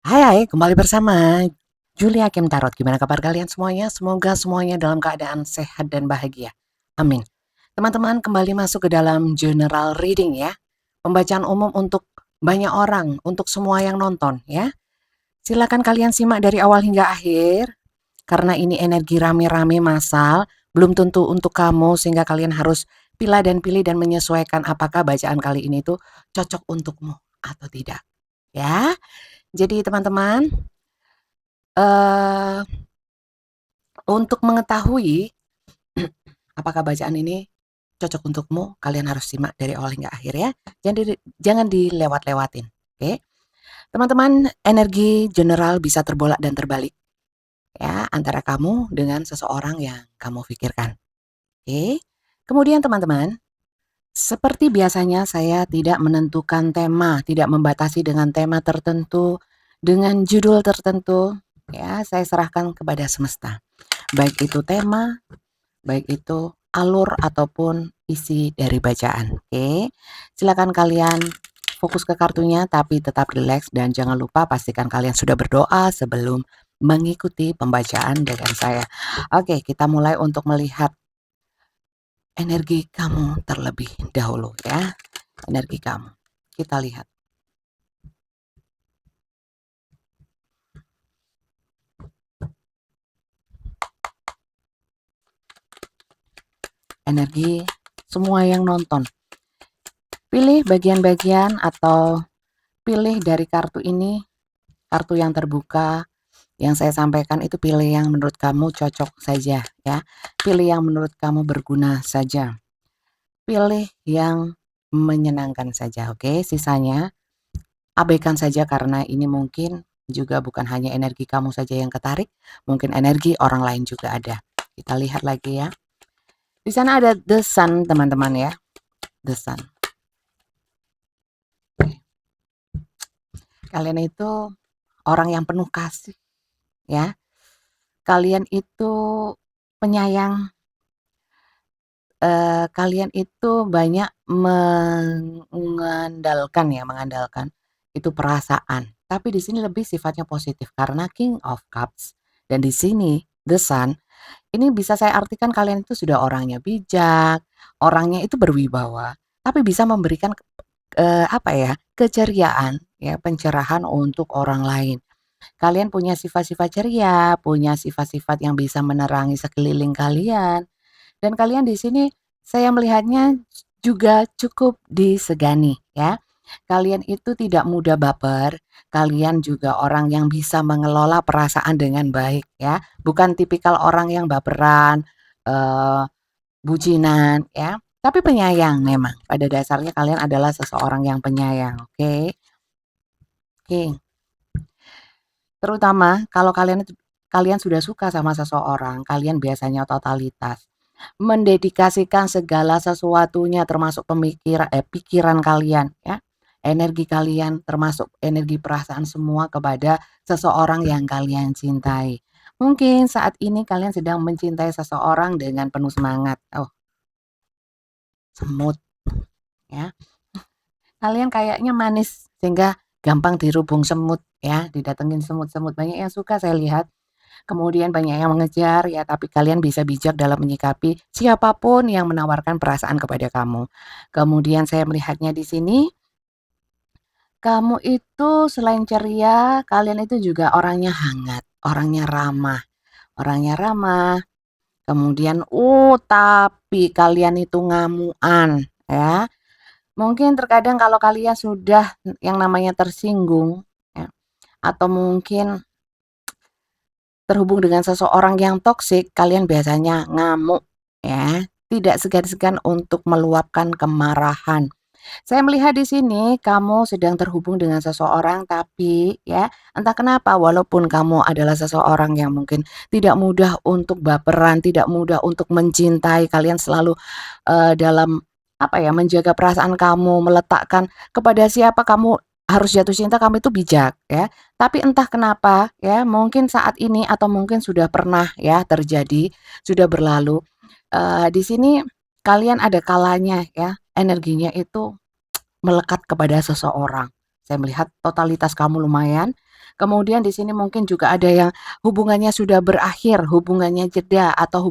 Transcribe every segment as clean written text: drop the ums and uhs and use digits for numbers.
Hai, kembali bersama Julia Kim Tarot. Gimana kabar kalian semuanya? Semoga semuanya dalam keadaan sehat dan bahagia. Amin. Teman-teman kembali masuk ke dalam general reading ya. Pembacaan umum untuk banyak orang, untuk semua yang nonton ya. Silakan kalian simak dari awal hingga akhir. Karena ini energi rame-rame massal, belum tentu untuk kamu sehingga kalian harus pilih dan pilih dan menyesuaikan apakah bacaan kali ini tuh cocok untukmu atau tidak. Ya, jadi teman-teman, eh untuk mengetahui apakah bacaan ini cocok untukmu, kalian harus simak dari awal hingga akhir ya. Jangan dilewat-lewatin. Oke. Teman-teman, energi general bisa terbolak dan terbalik ya antara kamu dengan seseorang yang kamu pikirkan. Oke. Kemudian teman-teman, seperti biasanya saya tidak menentukan tema, tidak membatasi dengan tema tertentu, dengan judul tertentu. Ya, saya serahkan kepada semesta. Baik itu tema, baik itu alur ataupun isi dari bacaan. Oke, silakan kalian fokus ke kartunya tapi tetap rileks dan jangan lupa pastikan kalian sudah berdoa sebelum mengikuti pembacaan dengan saya. Oke, kita mulai untuk melihat energi kamu terlebih dahulu ya. Energi kamu. Kita lihat. Energi semua yang nonton. Pilih bagian-bagian atau pilih dari kartu ini, kartu yang terbuka. Yang saya sampaikan itu pilih yang menurut kamu cocok saja ya. Pilih yang menurut kamu berguna saja. Pilih yang menyenangkan saja, oke? Sisanya abaikan saja karena ini mungkin juga bukan hanya energi kamu saja yang ketarik, mungkin energi orang lain juga ada. Kita lihat lagi ya. Di sana ada the sun, teman-teman ya. The sun. Kalian itu orang yang penuh kasih ya. Kalian itu penyayang, kalian itu banyak mengandalkan itu perasaan. Tapi di sini lebih sifatnya positif karena King of Cups dan di sini The Sun, ini bisa saya artikan kalian itu sudah orangnya bijak, orangnya itu berwibawa, tapi bisa memberikan apa ya, keceriaan ya, pencerahan untuk orang lain. Kalian punya sifat-sifat ceria, punya sifat-sifat yang bisa menerangi sekeliling kalian. Dan kalian di sini saya melihatnya juga cukup disegani ya. Kalian itu tidak mudah baper, kalian juga orang yang bisa mengelola perasaan dengan baik ya. Bukan tipikal orang yang baperan, eh, bucinan ya. Tapi penyayang memang. Pada dasarnya kalian adalah seseorang yang penyayang, oke? Oke. Terutama kalau kalian sudah suka sama seseorang, kalian biasanya totalitas. Mendedikasikan segala sesuatunya termasuk pikiran kalian ya. Energi kalian termasuk energi perasaan semua kepada seseorang yang kalian cintai. Mungkin saat ini kalian sedang mencintai seseorang dengan penuh semangat. Oh, semut ya. Kalian kayaknya manis sehingga gampang dirubung semut ya, didatengin semut-semut. Banyak yang suka saya lihat. Kemudian banyak yang mengejar ya, tapi kalian bisa bijak dalam menyikapi siapapun yang menawarkan perasaan kepada kamu. Kemudian saya melihatnya di sini, kamu itu selain ceria, kalian itu juga orangnya hangat, orangnya ramah. Kemudian, tapi kalian itu ngamuan ya. Mungkin terkadang kalau kalian sudah yang namanya tersinggung ya, atau mungkin terhubung dengan seseorang yang toksik, kalian biasanya ngamuk ya, tidak segan-segan untuk meluapkan kemarahan. Saya melihat di sini kamu sedang terhubung dengan seseorang tapi ya entah kenapa walaupun kamu adalah seseorang yang mungkin tidak mudah untuk baperan, tidak mudah untuk mencintai, kalian selalu dalam apa ya, menjaga perasaan kamu, meletakkan kepada siapa kamu harus jatuh cinta, kamu itu bijak ya. Tapi entah kenapa ya, mungkin saat ini atau mungkin sudah pernah ya terjadi, sudah berlalu, di sini kalian ada kalanya ya, energinya itu melekat kepada seseorang. Saya melihat totalitas kamu lumayan, Kemudian di sini mungkin juga ada yang hubungannya sudah berakhir, hubungannya jeda, atau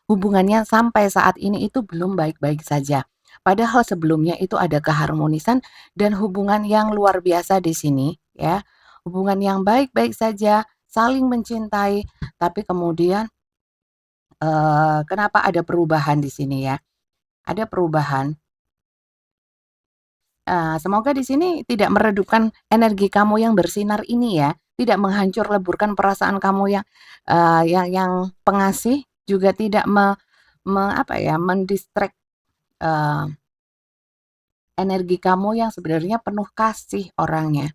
hubungannya sampai saat ini itu belum baik-baik saja. Padahal sebelumnya itu ada keharmonisan dan hubungan yang luar biasa di sini, ya. Hubungan yang baik-baik saja, saling mencintai, tapi kemudian kenapa ada perubahan di sini ya? Ada perubahan. Semoga di sini tidak meredupkan energi kamu yang bersinar ini ya, tidak menghancur leburkan perasaan kamu yang pengasih, juga tidak apa ya, mendistract energi kamu yang sebenarnya penuh kasih orangnya.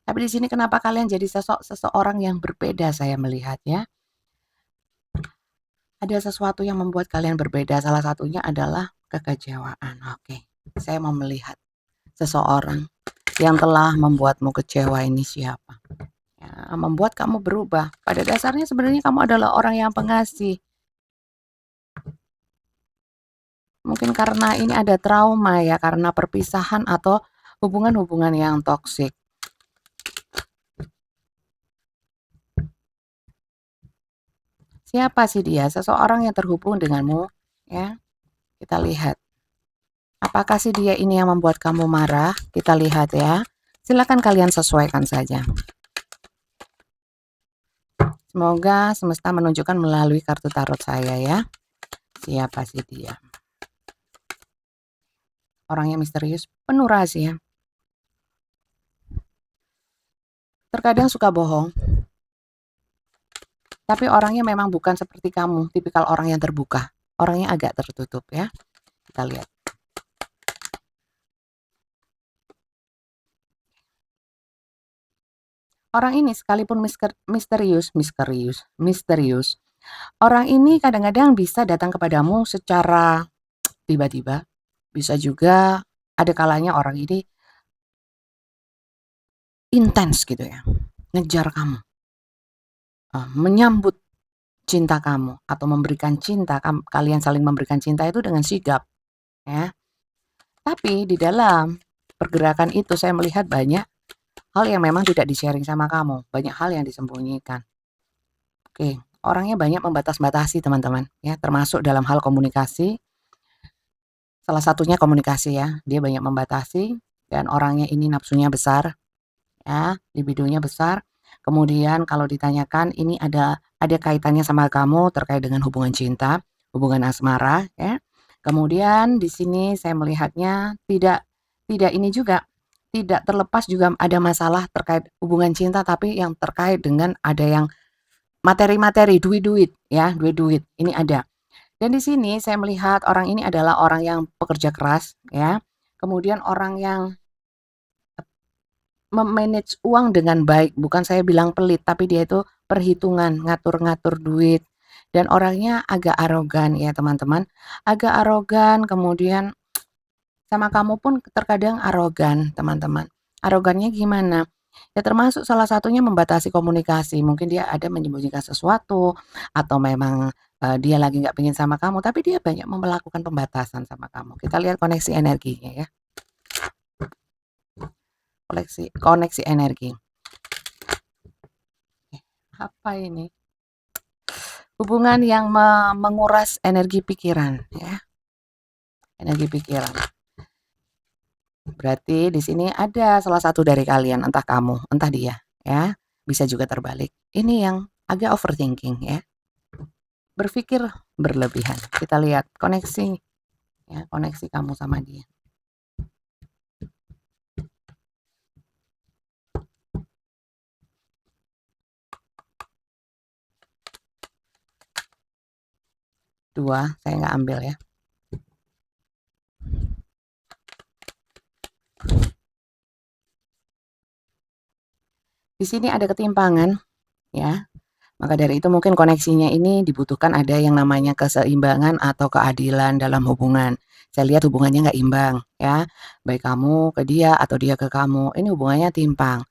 Tapi di sini kenapa kalian jadi seseorang yang berbeda saya melihatnya. Ada sesuatu yang membuat kalian berbeda, salah satunya adalah kekecewaan. Oke, saya mau melihat seseorang yang telah membuatmu kecewa ini siapa? Ya, membuat kamu berubah. Pada dasarnya sebenarnya kamu adalah orang yang pengasih. Mungkin karena ini ada trauma ya, karena perpisahan atau hubungan-hubungan yang toksik. Siapa sih dia? Seseorang yang terhubung denganmu, ya. Kita lihat. Apakah sih dia ini yang membuat kamu marah? Kita lihat ya. Silakan kalian sesuaikan saja. Semoga semesta menunjukkan melalui kartu tarot saya ya. Siapa sih dia? Orangnya misterius, penuh rahasia. Terkadang suka bohong. Tapi orangnya memang bukan seperti kamu, tipikal orang yang terbuka. Orangnya agak tertutup ya. Kita lihat. Orang ini sekalipun misterius. Orang ini kadang-kadang bisa datang kepadamu secara tiba-tiba. Bisa juga ada kalanya orang ini intens gitu ya. Ngejar kamu. Menyambut cinta kamu atau memberikan cinta, kalian saling memberikan cinta itu dengan sigap ya. Tapi di dalam pergerakan itu saya melihat banyak hal yang memang tidak di-sharing sama kamu, banyak hal yang disembunyikan. Oke, orangnya banyak membatas-batasi teman-teman ya, termasuk dalam hal komunikasi. Salah satunya komunikasi ya, dia banyak membatasi dan orangnya ini nafsunya besar ya, libidonya besar. Kemudian kalau ditanyakan ini ada kaitannya sama kamu terkait dengan hubungan cinta, hubungan asmara ya. Kemudian di sini saya melihatnya tidak ini juga, tidak terlepas juga ada masalah terkait hubungan cinta tapi yang terkait dengan ada yang materi-materi, duit-duit ya, duit-duit ini ada. Dan di sini saya melihat orang ini adalah orang yang pekerja keras ya. Kemudian orang yang memanage uang dengan baik, bukan saya bilang pelit, tapi dia itu perhitungan, ngatur-ngatur duit. Dan orangnya agak arogan ya teman-teman, agak arogan, kemudian sama kamu pun terkadang arogan teman-teman. Arogannya gimana? Ya termasuk salah satunya membatasi komunikasi, mungkin dia ada menyembunyikan sesuatu, atau memang dia lagi nggak pengen sama kamu, tapi dia banyak melakukan pembatasan sama kamu. Kita lihat koneksi energinya ya, koneksi energi. Apa ini? Hubungan yang menguras energi pikiran ya, energi pikiran. Berarti di sini ada salah satu dari kalian, entah kamu, entah dia ya, bisa juga terbalik. Ini yang agak overthinking ya, berpikir berlebihan. Kita lihat koneksi ya, koneksi kamu sama dia. Dua, saya nggak ambil ya. Di sini ada ketimpangan ya. Maka dari itu mungkin koneksinya ini dibutuhkan ada yang namanya keseimbangan atau keadilan dalam hubungan. Saya lihat hubungannya nggak imbang ya. Baik kamu ke dia atau dia ke kamu. Ini hubungannya timpang.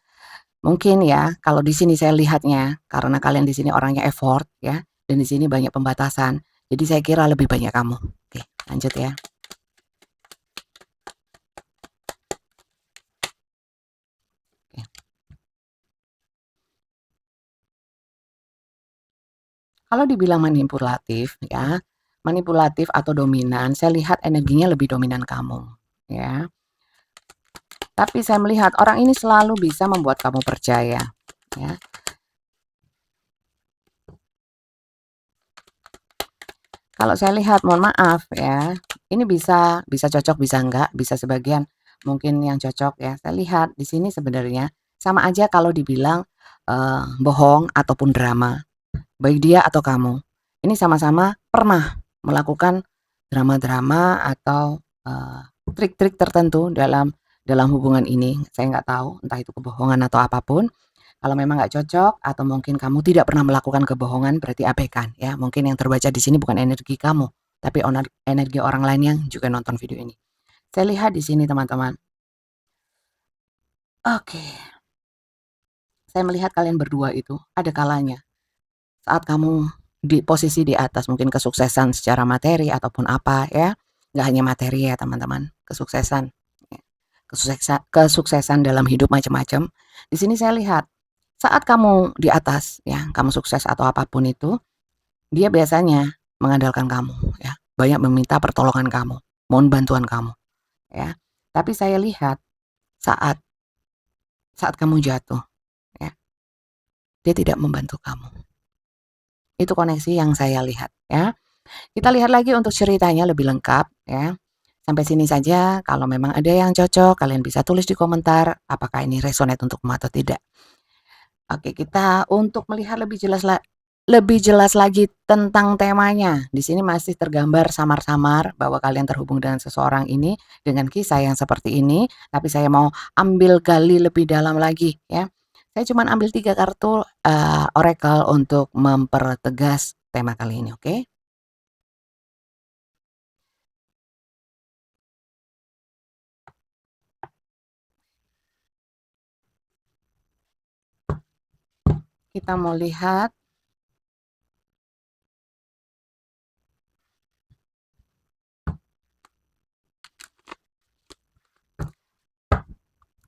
Mungkin ya, kalau di sini saya lihatnya, karena kalian di sini orangnya effort ya, dan di sini banyak pembatasan. Jadi saya kira lebih banyak kamu. Oke, lanjut ya. Oke. Kalau dibilang manipulatif ya, manipulatif atau dominan, saya lihat energinya lebih dominan kamu, ya. Tapi saya melihat orang ini selalu bisa membuat kamu percaya, ya. Kalau saya lihat, mohon maaf ya, ini bisa cocok, bisa enggak, bisa sebagian mungkin yang cocok ya. Saya lihat di sini sebenarnya sama aja kalau dibilang bohong ataupun drama, baik dia atau kamu. Ini sama-sama pernah melakukan drama-drama atau trik-trik tertentu dalam dalam hubungan ini. Saya nggak tahu, entah itu kebohongan atau apapun. Kalau memang nggak cocok atau mungkin kamu tidak pernah melakukan kebohongan, berarti abaikan ya. Mungkin yang terbaca di sini bukan energi kamu, tapi energi orang lain yang juga nonton video ini. Saya lihat di sini teman-teman. Oke, saya melihat kalian berdua itu ada kalanya saat kamu di posisi di atas, mungkin kesuksesan secara materi ataupun apa ya. Nggak hanya materi ya teman-teman, kesuksesan. Ya. Kesuksesan dalam hidup macam-macam. Di sini saya lihat saat kamu di atas ya, kamu sukses atau apapun itu, dia biasanya mengandalkan kamu ya, banyak meminta pertolongan kamu, mohon bantuan kamu ya. Tapi saya lihat saat saat kamu jatuh ya, dia tidak membantu kamu. Itu koneksi yang saya lihat ya. Kita lihat lagi untuk ceritanya lebih lengkap ya. Sampai sini saja, kalau memang ada yang cocok kalian bisa tulis di komentar apakah ini resonate untukmu atau tidak. Oke, kita untuk melihat lebih jelas lagi tentang temanya. Di sini masih tergambar samar-samar bahwa kalian terhubung dengan seseorang ini dengan kisah yang seperti ini, tapi saya mau ambil gali lebih dalam lagi ya. Saya cuma ambil 3 kartu oracle untuk mempertegas tema kali ini, oke? Kita mau lihat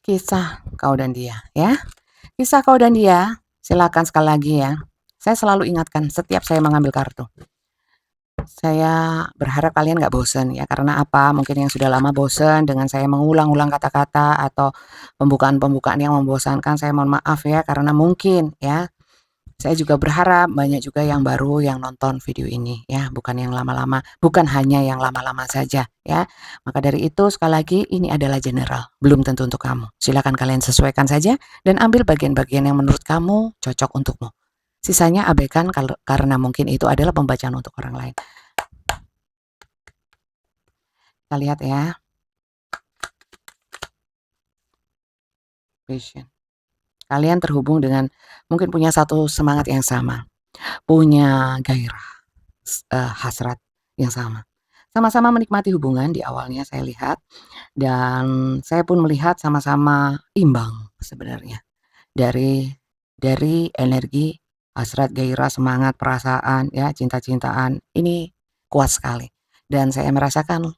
kisah kau dan dia ya. Kisah kau dan dia, silakan sekali lagi ya. Saya selalu ingatkan setiap saya mengambil kartu. Saya berharap kalian nggak bosen ya, karena apa? Mungkin yang sudah lama bosen dengan saya mengulang-ulang kata-kata atau pembukaan-pembukaan yang membosankan, saya mohon maaf ya, karena mungkin ya, saya juga berharap banyak juga yang baru yang nonton video ini ya, bukan yang lama-lama, bukan hanya yang lama-lama saja ya. Maka dari itu sekali lagi ini adalah general, belum tentu untuk kamu. Silakan kalian sesuaikan saja dan ambil bagian-bagian yang menurut kamu cocok untukmu. Sisanya abaikan karena mungkin itu adalah pembacaan untuk orang lain. Kita lihat ya. Passion. Kalian terhubung dengan mungkin punya satu semangat yang sama, punya gairah, hasrat yang sama. Sama-sama menikmati hubungan di awalnya saya lihat dan saya pun melihat sama-sama imbang sebenarnya. Dari energi, hasrat, gairah, semangat, perasaan ya, cinta-cintaan ini kuat sekali dan saya merasakan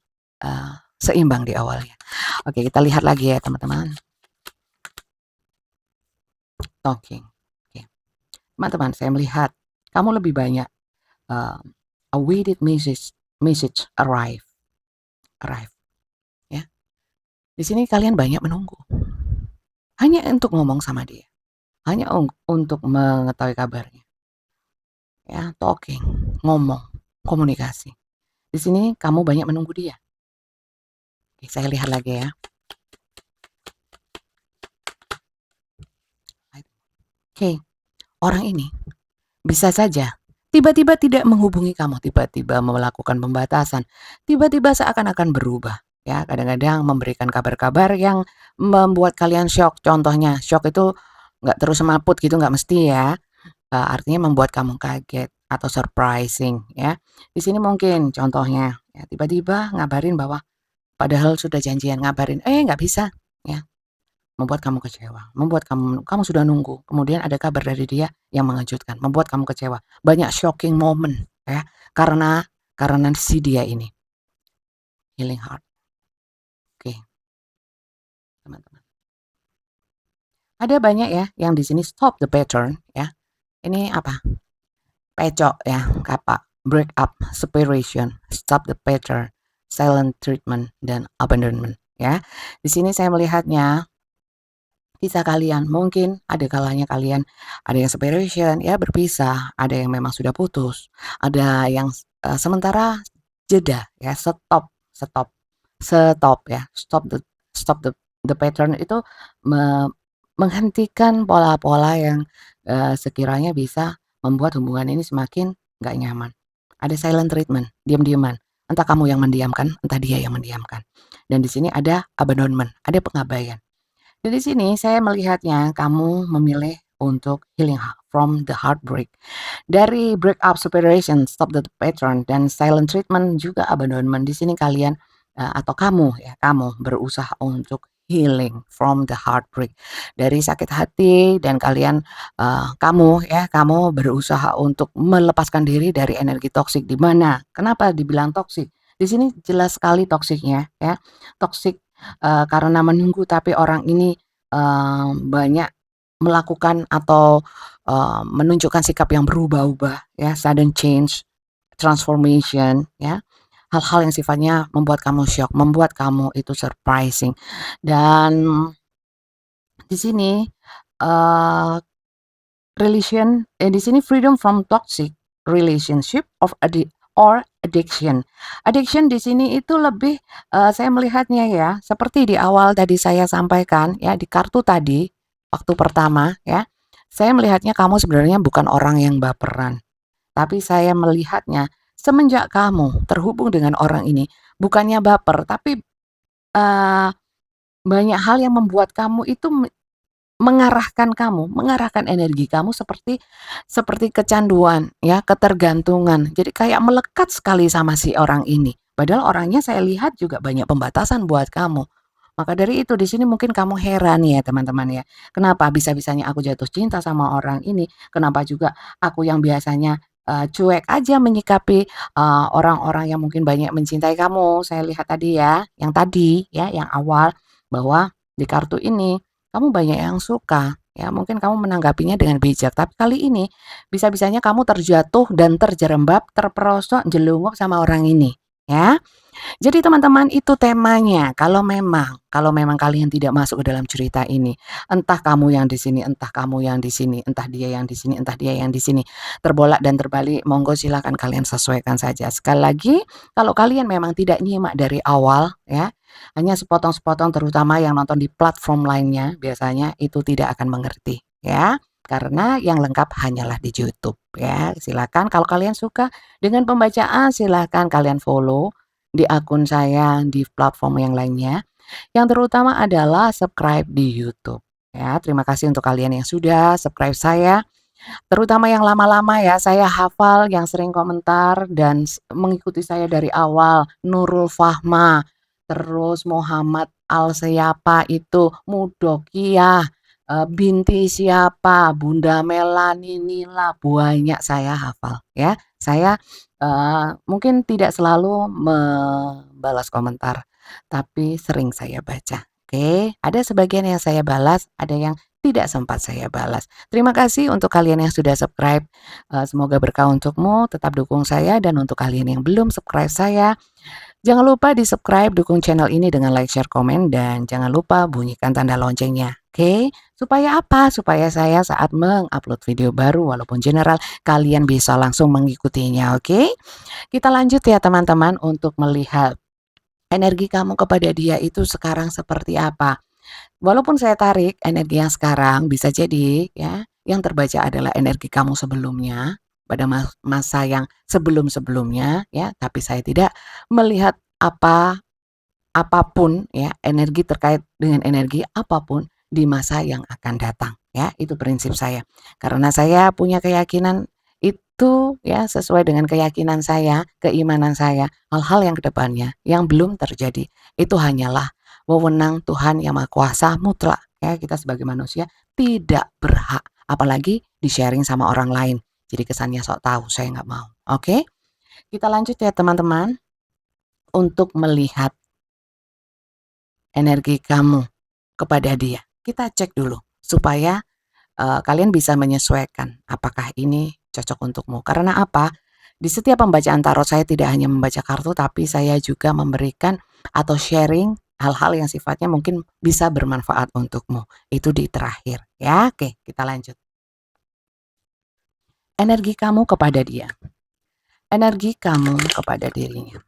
seimbang di awalnya. Oke, kita lihat lagi ya teman-teman. Talking. Oke. Teman-teman, saya melihat kamu lebih banyak awaited message arrive ya. Di sini kalian banyak menunggu. Hanya untuk ngomong sama dia. Hanya untuk mengetahui kabarnya. Ya, talking, ngomong, komunikasi. Di sini kamu banyak menunggu dia. Oke, saya lihat lagi ya. Oke, orang ini bisa saja tiba-tiba tidak menghubungi kamu, tiba-tiba melakukan pembatasan, tiba-tiba seakan-akan berubah. Ya, kadang-kadang memberikan kabar-kabar yang membuat kalian shock. Contohnya, shock itu nggak terus semaput gitu, nggak mesti ya. Artinya membuat kamu kaget atau surprising ya. Di sini mungkin contohnya, ya, tiba-tiba ngabarin bahwa padahal sudah janjian ngabarin, nggak bisa ya. Membuat kamu kecewa, membuat kamu sudah nunggu, kemudian ada kabar dari dia yang mengejutkan, membuat kamu kecewa. Banyak shocking moment ya, karena si dia ini. Healing heart. Oke, teman-teman. Ada banyak ya yang di sini stop the pattern ya. Ini apa? pecok ya, kapa, break up, separation, stop the pattern, silent treatment, dan abandonment ya. Di sini saya melihatnya kisah kalian, mungkin ada kalanya kalian ada yang separation ya, berpisah, ada yang memang sudah putus, ada yang sementara jeda ya, stop stop stop ya, stop the pattern itu me menghentikan pola-pola yang, sekiranya bisa membuat hubungan ini semakin nggak nyaman. Ada silent treatment, diam-diaman, entah kamu yang mendiamkan, entah dia yang mendiamkan. Dan di sini ada abandonment, ada pengabaian. Dari sini saya melihatnya kamu memilih untuk healing from the heartbreak. Dari breakup, separation, stop the pattern, dan silent treatment juga abandonment. Di sini kalian atau kamu ya, kamu berusaha untuk healing from the heartbreak dari sakit hati dan kalian kamu berusaha untuk melepaskan diri dari energi toksik di mana? Kenapa dibilang toksik? Di sini jelas sekali toksiknya ya. Toksik karena menunggu tapi orang ini banyak melakukan atau menunjukkan sikap yang berubah-ubah ya, sudden change, transformation ya. Hal-hal yang sifatnya membuat kamu shock, membuat kamu itu surprising. Dan di sini uh, di sini freedom from toxic relationship or addiction. Addiction di sini itu lebih saya melihatnya ya, seperti di awal tadi saya sampaikan ya di kartu tadi waktu pertama ya. Saya melihatnya kamu sebenarnya bukan orang yang baperan, tapi saya melihatnya semenjak kamu terhubung dengan orang ini bukannya baper, tapi eh, banyak hal yang membuat kamu itu mengarahkan energi kamu seperti seperti kecanduan ya, ketergantungan. Jadi kayak melekat sekali sama si orang ini. Padahal orangnya saya lihat juga banyak pembatasan buat kamu. Maka dari itu di sini mungkin kamu heran ya teman-teman ya. Kenapa bisa-bisanya aku jatuh cinta sama orang ini? Kenapa juga aku yang biasanya cuek aja menyikapi orang-orang yang mungkin banyak mencintai kamu. Saya lihat tadi ya, yang awal bahwa di kartu ini kamu banyak yang suka, ya mungkin kamu menanggapinya dengan bijak, tapi kali ini bisa-bisanya kamu terjatuh dan terjerembab, terperosok, jelungkup sama orang ini, ya. Jadi teman-teman itu temanya. Kalau memang kalian tidak masuk ke dalam cerita ini, entah kamu yang di sini, entah kamu yang di sini, entah dia yang di sini, entah dia yang di sini, terbolak dan terbalik, monggo silakan kalian sesuaikan saja. Sekali lagi, kalau kalian memang tidak nyimak dari awal, ya, hanya sepotong-sepotong terutama yang nonton di platform lainnya, biasanya itu tidak akan mengerti, ya. Karena yang lengkap hanyalah di YouTube, ya. Silakan kalau kalian suka dengan pembacaan, silakan kalian follow di akun saya di platform yang lainnya, yang terutama adalah subscribe di YouTube. Ya, terima kasih untuk kalian yang sudah subscribe saya, terutama yang lama-lama ya, saya hafal yang sering komentar dan mengikuti saya dari awal, Nurul Fahma, terus Muhammad Al siapa itu, Mudokiyah, Binti siapa, Bunda Melani Nila, banyak saya hafal ya. Saya mungkin tidak selalu membalas komentar, tapi sering saya baca. Oke, ada sebagian yang saya balas, ada yang tidak sempat saya balas. Terima kasih untuk kalian yang sudah subscribe. Semoga berkah untukmu, tetap dukung saya, dan untuk kalian yang belum subscribe saya, jangan lupa di-subscribe, dukung channel ini dengan like, share, komen, dan jangan lupa bunyikan tanda loncengnya. Oke, supaya apa? Supaya saya saat mengupload video baru walaupun general, kalian bisa langsung mengikutinya, oke? Kita lanjut ya teman-teman untuk melihat energi kamu kepada dia itu sekarang seperti apa. Walaupun saya tarik energi yang sekarang, bisa jadi ya, yang terbaca adalah energi kamu sebelumnya, pada masa yang sebelum-sebelumnya ya, tapi saya tidak melihat apapun ya, energi terkait dengan energi apapun di masa yang akan datang ya, itu prinsip saya. Karena saya punya keyakinan itu ya, sesuai dengan keyakinan saya, keimanan saya, hal-hal yang kedepannya yang belum terjadi itu hanyalah wewenang Tuhan yang Maha Kuasa mutlak ya. Kita sebagai manusia tidak berhak apalagi di-sharing sama orang lain. Jadi kesannya sok tahu, saya nggak mau. Oke, kita lanjut ya teman-teman untuk melihat energi kamu kepada dia. Kita cek dulu supaya kalian bisa menyesuaikan apakah ini cocok untukmu. Karena apa? Di setiap pembacaan tarot saya tidak hanya membaca kartu, tapi saya juga memberikan atau sharing hal-hal yang sifatnya mungkin bisa bermanfaat untukmu. Itu di terakhir ya. Oke, kita lanjut. Energi kamu kepada dia. Energi kamu kepada dirinya.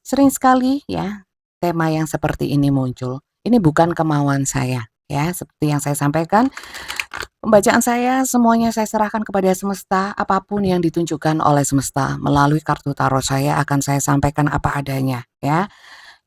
Sering sekali ya tema yang seperti ini muncul. Ini bukan kemauan saya ya, seperti yang saya sampaikan. Pembacaan saya semuanya saya serahkan kepada semesta, apapun yang ditunjukkan oleh semesta melalui kartu tarot saya akan saya sampaikan apa adanya ya.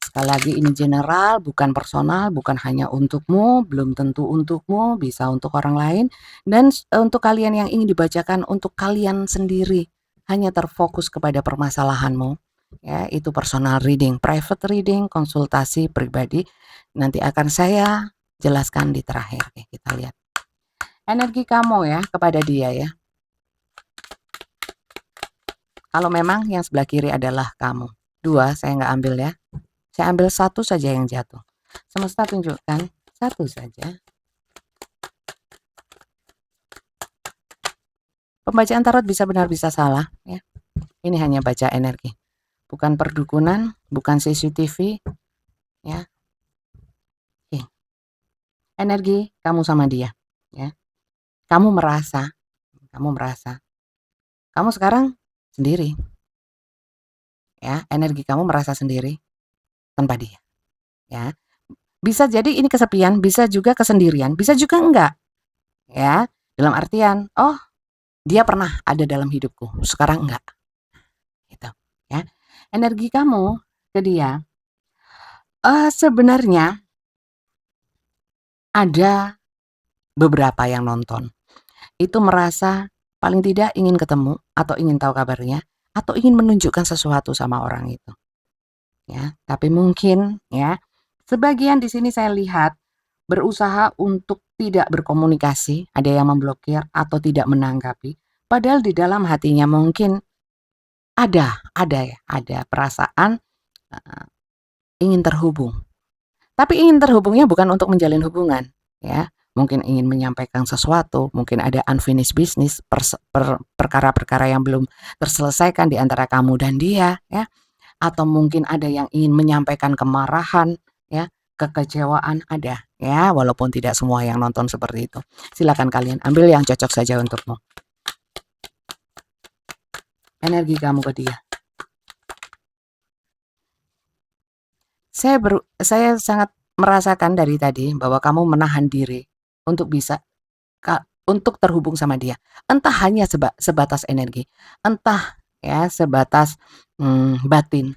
Sekali lagi ini general, bukan personal, bukan hanya untukmu, belum tentu untukmu, bisa untuk orang lain. Dan untuk kalian yang ingin dibacakan untuk kalian sendiri, hanya terfokus kepada permasalahanmu. Ya, itu personal reading, private reading, konsultasi pribadi. Nanti akan saya jelaskan di terakhir. Oke, kita lihat. Energi kamu ya kepada dia ya. Kalau memang yang sebelah kiri adalah kamu. 2 saya nggak ambil ya. Saya ambil 1 saja yang jatuh. Semesta tunjukkan 1 saja. Pembacaan tarot bisa benar bisa salah ya. Ini hanya baca energi. Bukan perdukunan, bukan CCTV ya. Oke. Energi kamu sama dia ya. Kamu merasa kamu sekarang sendiri. Ya, energi kamu merasa sendiri tanpa dia. Ya. Bisa jadi ini kesepian, bisa juga kesendirian, bisa juga enggak. Ya, dalam artian, oh, dia pernah ada dalam hidupku, sekarang enggak. Gitu, ya. Energi kamu ke dia sebenarnya ada beberapa yang nonton. Itu merasa paling tidak ingin ketemu atau ingin tahu kabarnya atau ingin menunjukkan sesuatu sama orang itu. Ya, tapi mungkin ya sebagian di sini saya lihat berusaha untuk tidak berkomunikasi, ada yang memblokir atau tidak menanggapi, padahal di dalam hatinya mungkin ada perasaan ingin terhubung. Tapi ingin terhubungnya bukan untuk menjalin hubungan, ya. Mungkin ingin menyampaikan sesuatu, mungkin ada unfinished business, perkara-perkara yang belum terselesaikan di antara kamu dan dia, ya. Atau mungkin ada yang ingin menyampaikan kemarahan, ya, kekecewaan ada, ya, walaupun tidak semua yang nonton seperti itu. Silakan kalian ambil yang cocok saja untukmu. Energi kamu ke dia. Saya sangat merasakan dari tadi bahwa kamu menahan diri untuk bisa untuk terhubung sama dia. Entah hanya sebatas energi, entah ya sebatas batin,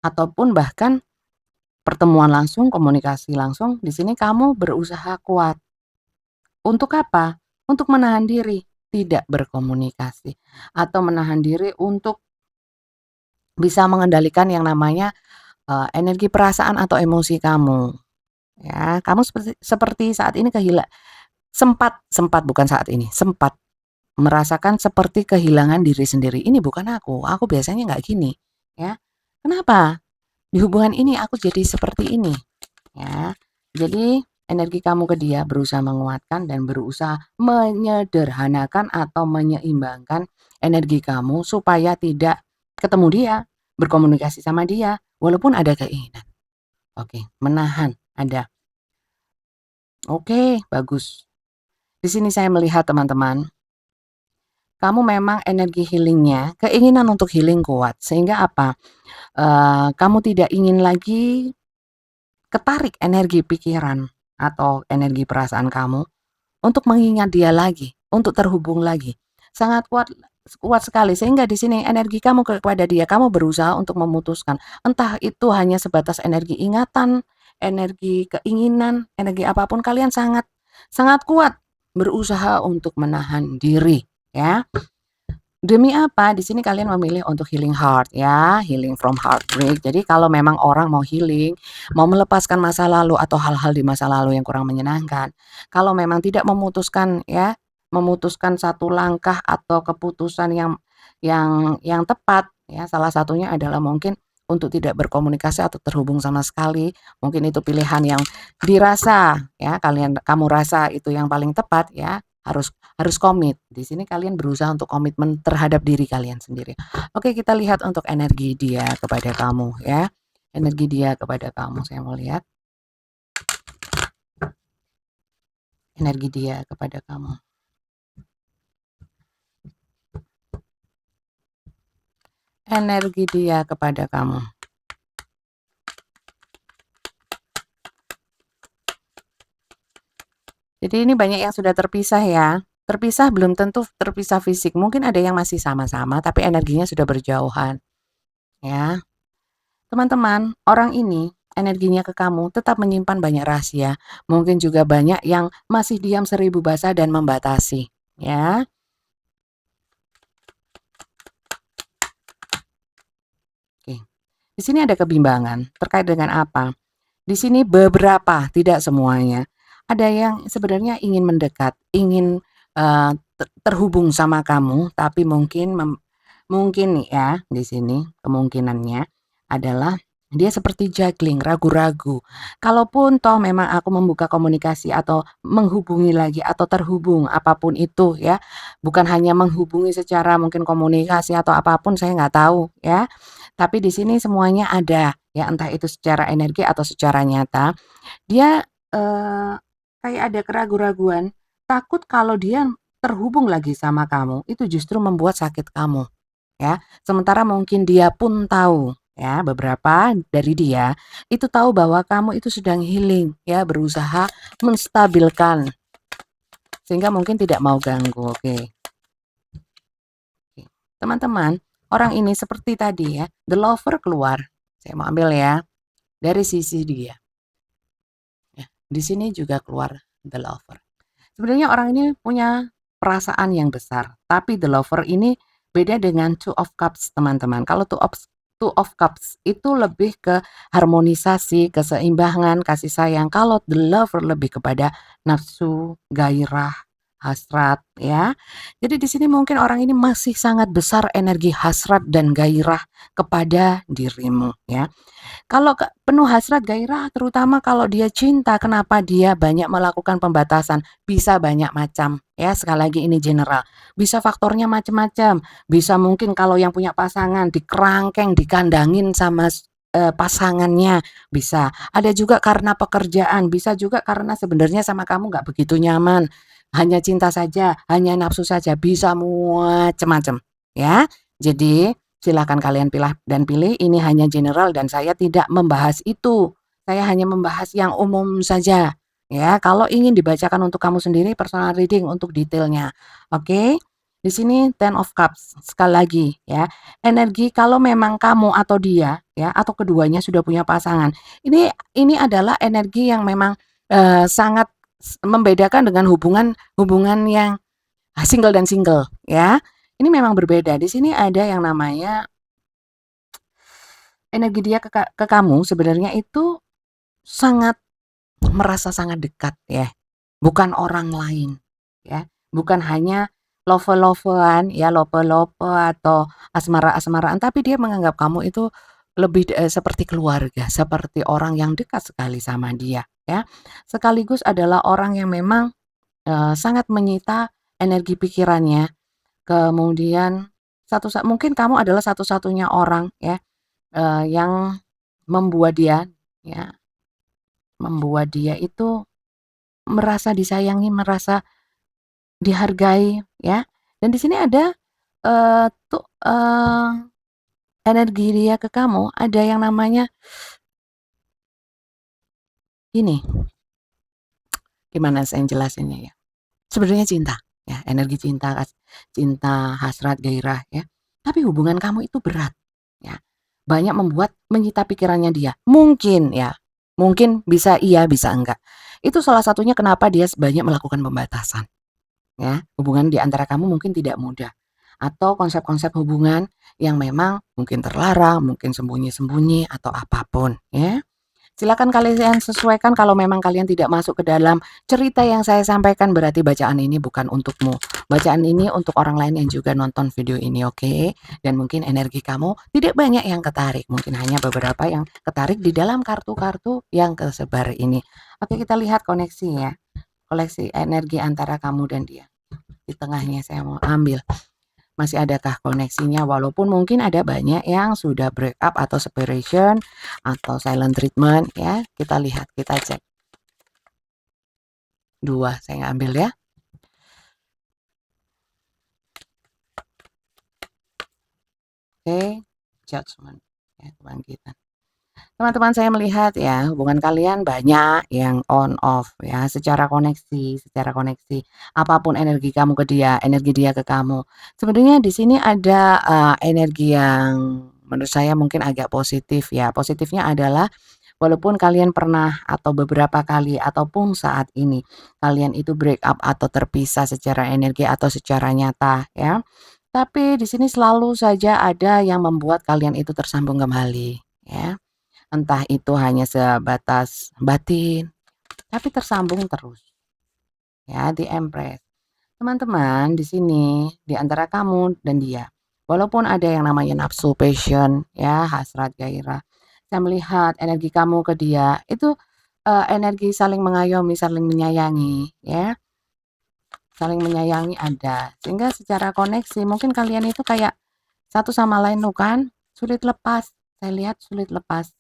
ataupun bahkan pertemuan langsung, komunikasi langsung. Di sini kamu berusaha kuat. Untuk apa? Untuk menahan diri tidak berkomunikasi atau menahan diri untuk bisa mengendalikan yang namanya energi perasaan atau emosi kamu. Ya, kamu seperti saat ini sempat bukan saat ini, sempat merasakan seperti kehilangan diri sendiri. Ini bukan aku biasanya nggak gini, ya. Kenapa? Di hubungan ini aku jadi seperti ini, ya. Jadi energi kamu ke dia berusaha menguatkan dan berusaha menyederhanakan atau menyeimbangkan energi kamu supaya tidak ketemu dia, berkomunikasi sama dia, walaupun ada keinginan. Oke, menahan ada. Oke, bagus. Di sini saya melihat teman-teman, kamu memang energi healingnya, keinginan untuk healing kuat. Sehingga apa? Kamu tidak ingin lagi ketarik energi pikiran atau energi perasaan kamu untuk mengingat dia lagi, untuk terhubung lagi. Sangat kuat sekali sehingga di sini energi kamu kepada dia, kamu berusaha untuk memutuskan. Entah itu hanya sebatas energi ingatan, energi keinginan, energi apapun, kalian sangat kuat berusaha untuk menahan diri, ya. Demi apa? Di sini kalian memilih untuk healing heart, ya, healing from heartbreak. Jadi kalau memang orang mau healing, mau melepaskan masa lalu atau hal-hal di masa lalu yang kurang menyenangkan, kalau memang tidak memutuskan, ya, memutuskan satu langkah atau keputusan yang tepat, ya, salah satunya adalah mungkin untuk tidak berkomunikasi atau terhubung sama sekali. Mungkin itu pilihan yang dirasa, ya, kamu rasa itu yang paling tepat, ya. harus komit. Di sini kalian berusaha untuk komitmen terhadap diri kalian sendiri. Oke, kita lihat untuk energi dia kepada kamu ya. Energi dia kepada kamu. Saya mau lihat energi dia kepada kamu. Energi dia kepada kamu. Jadi ini banyak yang sudah terpisah ya. Terpisah belum tentu terpisah fisik. Mungkin ada yang masih sama-sama tapi energinya sudah berjauhan. Ya. Teman-teman, orang ini energinya ke kamu tetap menyimpan banyak rahasia. Mungkin juga banyak yang masih diam seribu bahasa dan membatasi. Ya. Oke. Di sini ada kebimbangan terkait dengan apa? Di sini beberapa, tidak semuanya. Ada yang sebenarnya ingin mendekat, ingin terhubung sama kamu, tapi mungkin nih ya di sini kemungkinannya adalah dia seperti juggling, ragu-ragu. Kalaupun toh memang aku membuka komunikasi atau menghubungi lagi atau terhubung apapun itu ya, bukan hanya menghubungi secara mungkin komunikasi atau apapun saya nggak tahu ya. Tapi di sini semuanya ada ya, entah itu secara energi atau secara nyata. Dia kayak ada keraguan-raguan, takut kalau dia terhubung lagi sama kamu, itu justru membuat sakit kamu, ya. Sementara mungkin dia pun tahu, ya, beberapa dari dia itu tahu bahwa kamu itu sedang healing, ya, berusaha menstabilkan, sehingga mungkin tidak mau ganggu, oke. Teman-teman, orang ini seperti tadi ya, the lover keluar. Saya mau ambil ya, dari sisi dia. Ya, di sini juga keluar the lover. Sebenarnya orang ini punya perasaan yang besar, tapi the lover ini beda dengan two of cups, teman-teman. Kalau two of cups itu lebih ke harmonisasi, keseimbangan, kasih sayang. Kalau the lover lebih kepada nafsu, gairah, hasrat, ya. Jadi di sini mungkin orang ini masih sangat besar energi hasrat dan gairah kepada dirimu, ya. Kalau penuh hasrat gairah, terutama kalau dia cinta, kenapa dia banyak melakukan pembatasan? Bisa banyak macam, ya. Sekali lagi ini general. Bisa faktornya macam-macam. Bisa mungkin kalau yang punya pasangan dikerangkeng, dikandangin sama pasangannya, bisa. Ada juga karena pekerjaan, bisa juga karena sebenarnya sama kamu nggak begitu nyaman. Hanya cinta saja, hanya nafsu saja, bisa macam-macam, ya. Jadi silakan kalian pilih, ini hanya general dan saya tidak membahas itu. Saya hanya membahas yang umum saja. Ya, kalau ingin dibacakan untuk kamu sendiri personal reading untuk detailnya. Oke. Di sini Ten of Cups. Sekali lagi ya. Energi kalau memang kamu atau dia ya atau keduanya sudah punya pasangan. Ini adalah energi yang memang sangat membedakan dengan hubungan yang single dan single ya. Ini memang berbeda. Di sini ada yang namanya energi dia ke kamu sebenarnya itu sangat merasa sangat dekat ya. Bukan orang lain ya. Bukan hanya love-lovean ya, love-love atau asmara-asmaraan, tapi dia menganggap kamu itu lebih seperti keluarga, seperti orang yang dekat sekali sama dia ya. Sekaligus adalah orang yang memang sangat menyita energi pikirannya. Kemudian mungkin kamu adalah satu-satunya orang ya yang membuat ya, dia itu merasa disayangi, merasa dihargai ya. Dan di sini ada tuh energi dia ke kamu ada yang namanya gini. Gimana saya jelasinnya ya? Sebenarnya cinta ya, energi cinta, cinta, hasrat, gairah ya. Tapi hubungan kamu itu berat ya. Banyak menyita pikirannya dia. Mungkin ya, mungkin bisa iya, bisa enggak. Itu salah satunya kenapa dia banyak melakukan pembatasan. Ya, hubungan di antara kamu mungkin tidak mudah. Atau konsep-konsep hubungan yang memang mungkin terlarang, mungkin sembunyi-sembunyi atau apapun ya. Silakan kalian sesuaikan kalau memang kalian tidak masuk ke dalam cerita yang saya sampaikan berarti bacaan ini bukan untukmu. Bacaan ini untuk orang lain yang juga nonton video ini, oke? Dan mungkin energi kamu tidak banyak yang ketarik, mungkin hanya beberapa yang ketarik di dalam kartu-kartu yang tersebar ini. Oke, kita lihat koneksi ya. koleksi energi antara kamu dan dia. Di tengahnya saya mau ambil. Masih adakah koneksinya? Walaupun mungkin ada banyak yang sudah break up atau separation atau silent treatment ya. Kita lihat, kita cek. 2 saya ambil ya. Oke, judgment ya, kebangkitan. Teman-teman saya melihat ya, hubungan kalian banyak yang on off ya, secara koneksi. Apapun energi kamu ke dia, energi dia ke kamu. Sebenarnya di sini ada energi yang menurut saya mungkin agak positif ya. Positifnya adalah walaupun kalian pernah atau beberapa kali ataupun saat ini kalian itu break up atau terpisah secara energi atau secara nyata ya. Tapi di sini selalu saja ada yang membuat kalian itu tersambung kembali ya. Entah itu hanya sebatas batin, tapi tersambung terus. Ya, di Empress. Teman-teman, di sini di antara kamu dan dia, walaupun ada yang namanya nafsu, passion, ya, hasrat, gairah, saya melihat energi kamu ke dia itu energi saling mengayomi, saling menyayangi, ya, saling menyayangi ada. Sehingga secara koneksi mungkin kalian itu kayak satu sama lain tuh kan sulit lepas. Saya lihat sulit lepas.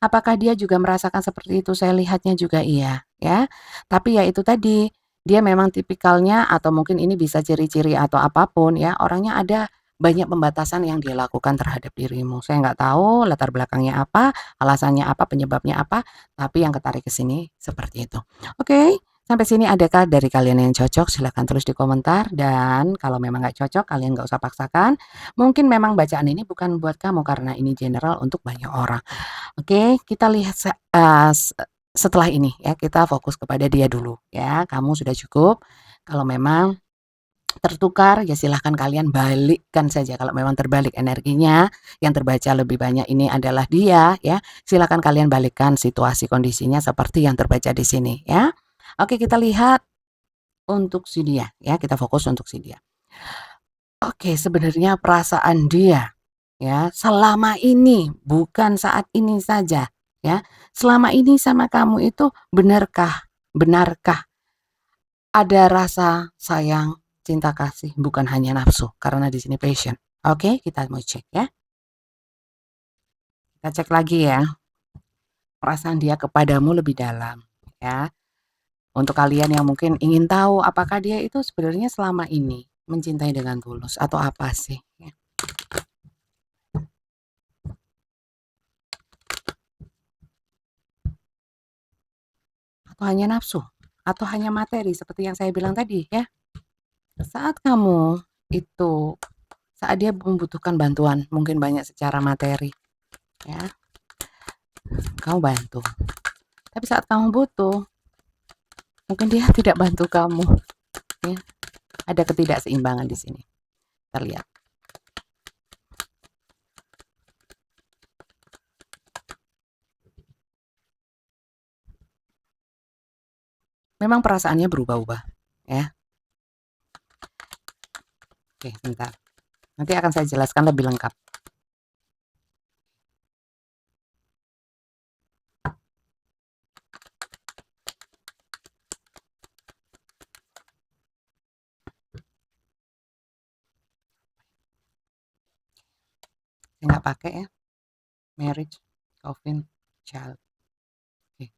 Apakah dia juga merasakan seperti itu? Saya lihatnya juga iya, ya. Tapi ya itu tadi, dia memang tipikalnya atau mungkin ini bisa ciri-ciri atau apapun ya, orangnya ada banyak pembatasan yang dia lakukan terhadap dirimu. Saya nggak tahu latar belakangnya apa, alasannya apa, penyebabnya apa, tapi yang ketarik ke sini seperti itu. Oke, sampai sini adakah dari kalian yang cocok? Silahkan tulis di komentar dan kalau memang nggak cocok, kalian nggak usah paksakan. Mungkin memang bacaan ini bukan buat kamu karena ini general untuk banyak orang. Oke, kita lihat setelah ini ya, kita fokus kepada dia dulu ya. Kamu sudah cukup. Kalau memang tertukar ya silahkan kalian balikkan saja. Kalau memang terbalik energinya, yang terbaca lebih banyak ini adalah dia ya. Silahkan kalian balikkan situasi kondisinya seperti yang terbaca di sini ya. Oke, kita lihat untuk si dia ya. Kita fokus untuk si dia. Oke, sebenarnya perasaan dia ya, selama ini, bukan saat ini saja, ya. Selama ini sama kamu itu benarkah ada rasa sayang, cinta kasih, bukan hanya nafsu, karena di sini passion. Oke, kita mau cek ya. Kita cek lagi ya, perasaan dia kepadamu lebih dalam, ya. Untuk kalian yang mungkin ingin tahu apakah dia itu sebenarnya selama ini mencintai dengan tulus atau apa sih, ya. Atau hanya nafsu, atau hanya materi seperti yang saya bilang tadi ya. Saat kamu itu saat dia membutuhkan bantuan, mungkin banyak secara materi, ya, kamu bantu. Tapi saat kamu butuh, mungkin dia tidak bantu kamu, ya. Ada ketidakseimbangan di sini. Terlihat. Memang perasaannya berubah-ubah, ya. Oke, bentar. Nanti akan saya jelaskan lebih lengkap. Saya nggak pakai ya. Marriage, coffin, child. Oke.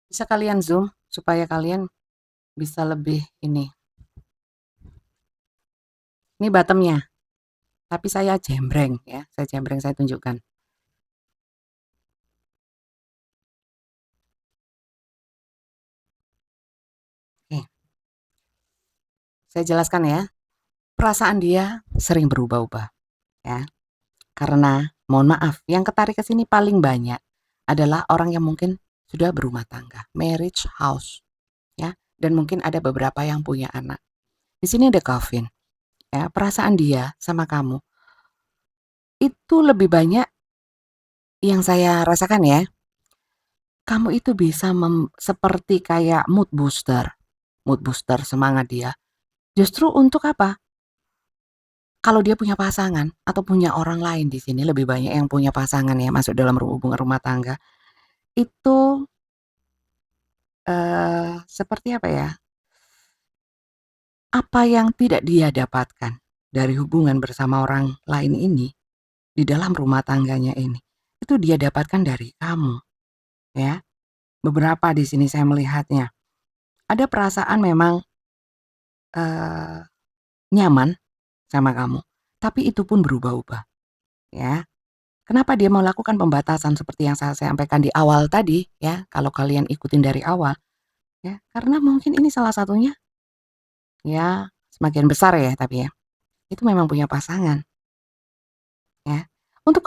Bisa kalian zoom supaya kalian bisa lebih ini. Ini bottomnya, tapi saya jembreng ya. Saya jembreng, saya tunjukkan. Oke. Saya jelaskan ya. Perasaan dia sering berubah-ubah ya. Karena mohon maaf, yang ketarik ke sini paling banyak adalah orang yang mungkin sudah berumah tangga, marriage house ya, dan mungkin ada beberapa yang punya anak. Di sini ada Calvin ya, perasaan dia sama kamu itu lebih banyak yang saya rasakan ya. Kamu itu bisa seperti kayak mood booster semangat dia. Justru untuk apa? Kalau dia punya pasangan atau punya orang lain di sini lebih banyak yang punya pasangan ya masuk dalam hubungan rumah tangga, itu, seperti apa ya, apa yang tidak dia dapatkan dari hubungan bersama orang lain ini, di dalam rumah tangganya ini, itu dia dapatkan dari kamu, ya. Beberapa di sini saya melihatnya, ada perasaan memang, eee, nyaman sama kamu, tapi itu pun berubah-ubah, ya. Kenapa dia melakukan pembatasan seperti yang saya sampaikan di awal tadi, ya, kalau kalian ikutin dari awal, ya, karena mungkin ini salah satunya, ya, sebagian besar ya tapi ya, itu memang punya pasangan, ya. Untuk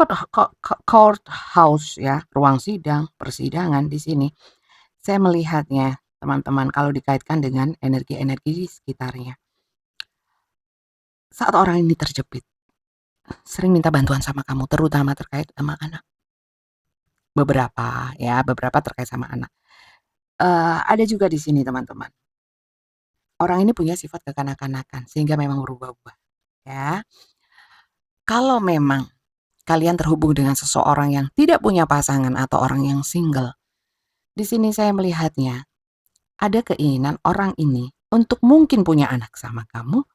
courthouse ya, ruang sidang, persidangan di sini, saya melihatnya teman-teman kalau dikaitkan dengan energi-energi di sekitarnya. Saat orang ini terjepit, sering minta bantuan sama kamu, terutama terkait sama anak. Beberapa ya, beberapa terkait sama anak. Ada juga di sini teman-teman, orang ini punya sifat kekanak-kanakan sehingga memang berubah-ubah, ya. Kalau memang kalian terhubung dengan seseorang yang tidak punya pasangan atau orang yang single, di sini saya melihatnya ada keinginan orang ini untuk mungkin punya anak sama kamu,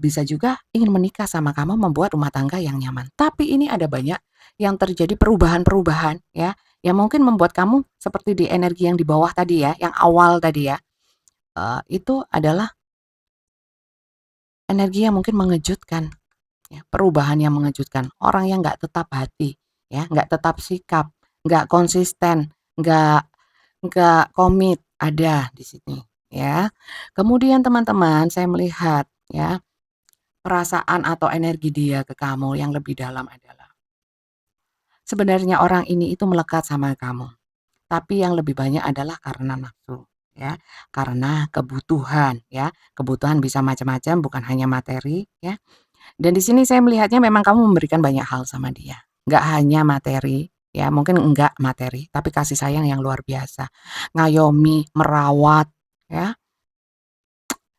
bisa juga ingin menikah sama kamu, membuat rumah tangga yang nyaman. Tapi ini ada banyak yang terjadi perubahan-perubahan ya, yang mungkin membuat kamu seperti di energi yang di bawah tadi ya, yang awal tadi ya, itu adalah energi yang mungkin mengejutkan. Ya, perubahan yang mengejutkan, orang yang nggak tetap hati, ya, nggak tetap sikap, nggak konsisten, nggak komit, ada di sini, ya. Kemudian teman-teman, saya melihat, ya, perasaan atau energi dia ke kamu yang lebih dalam adalah, sebenarnya orang ini itu melekat sama kamu, tapi yang lebih banyak adalah karena nafsu, ya, karena kebutuhan, ya. Kebutuhan bisa macam-macam, bukan hanya materi, ya. Dan di sini saya melihatnya memang kamu memberikan banyak hal sama dia. Nggak hanya materi, ya mungkin enggak materi, tapi kasih sayang yang luar biasa. Ngayomi, merawat, ya.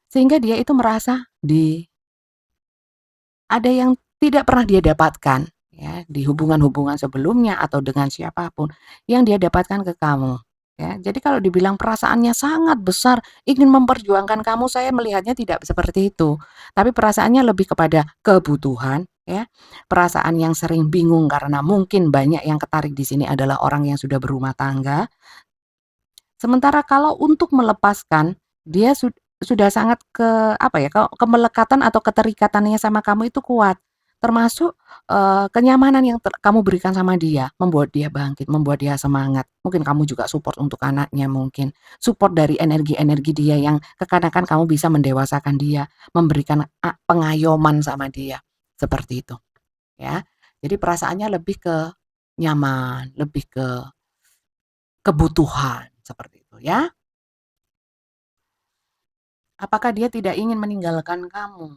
Sehingga dia itu merasa ada yang tidak pernah dia dapatkan, ya, di hubungan-hubungan sebelumnya atau dengan siapapun yang dia dapatkan ke kamu, ya. Jadi kalau dibilang perasaannya sangat besar, ingin memperjuangkan kamu, saya melihatnya tidak seperti itu. Tapi perasaannya lebih kepada kebutuhan, ya. Perasaan yang sering bingung karena mungkin banyak yang ketarik di sini adalah orang yang sudah berumah tangga. Sementara kalau untuk melepaskan, dia sudah sangat apa ya, kemelekatan atau keterikatannya sama kamu itu kuat. Termasuk, kenyamanan yang kamu berikan sama dia, membuat dia bangkit, membuat dia semangat. Mungkin kamu juga support untuk anaknya mungkin. Support dari energi-energi dia yang kekanakan kamu bisa mendewasakan dia, memberikan pengayoman sama dia, seperti itu, ya. Jadi perasaannya lebih ke nyaman, lebih ke kebutuhan, seperti itu ya. Apakah dia tidak ingin meninggalkan kamu?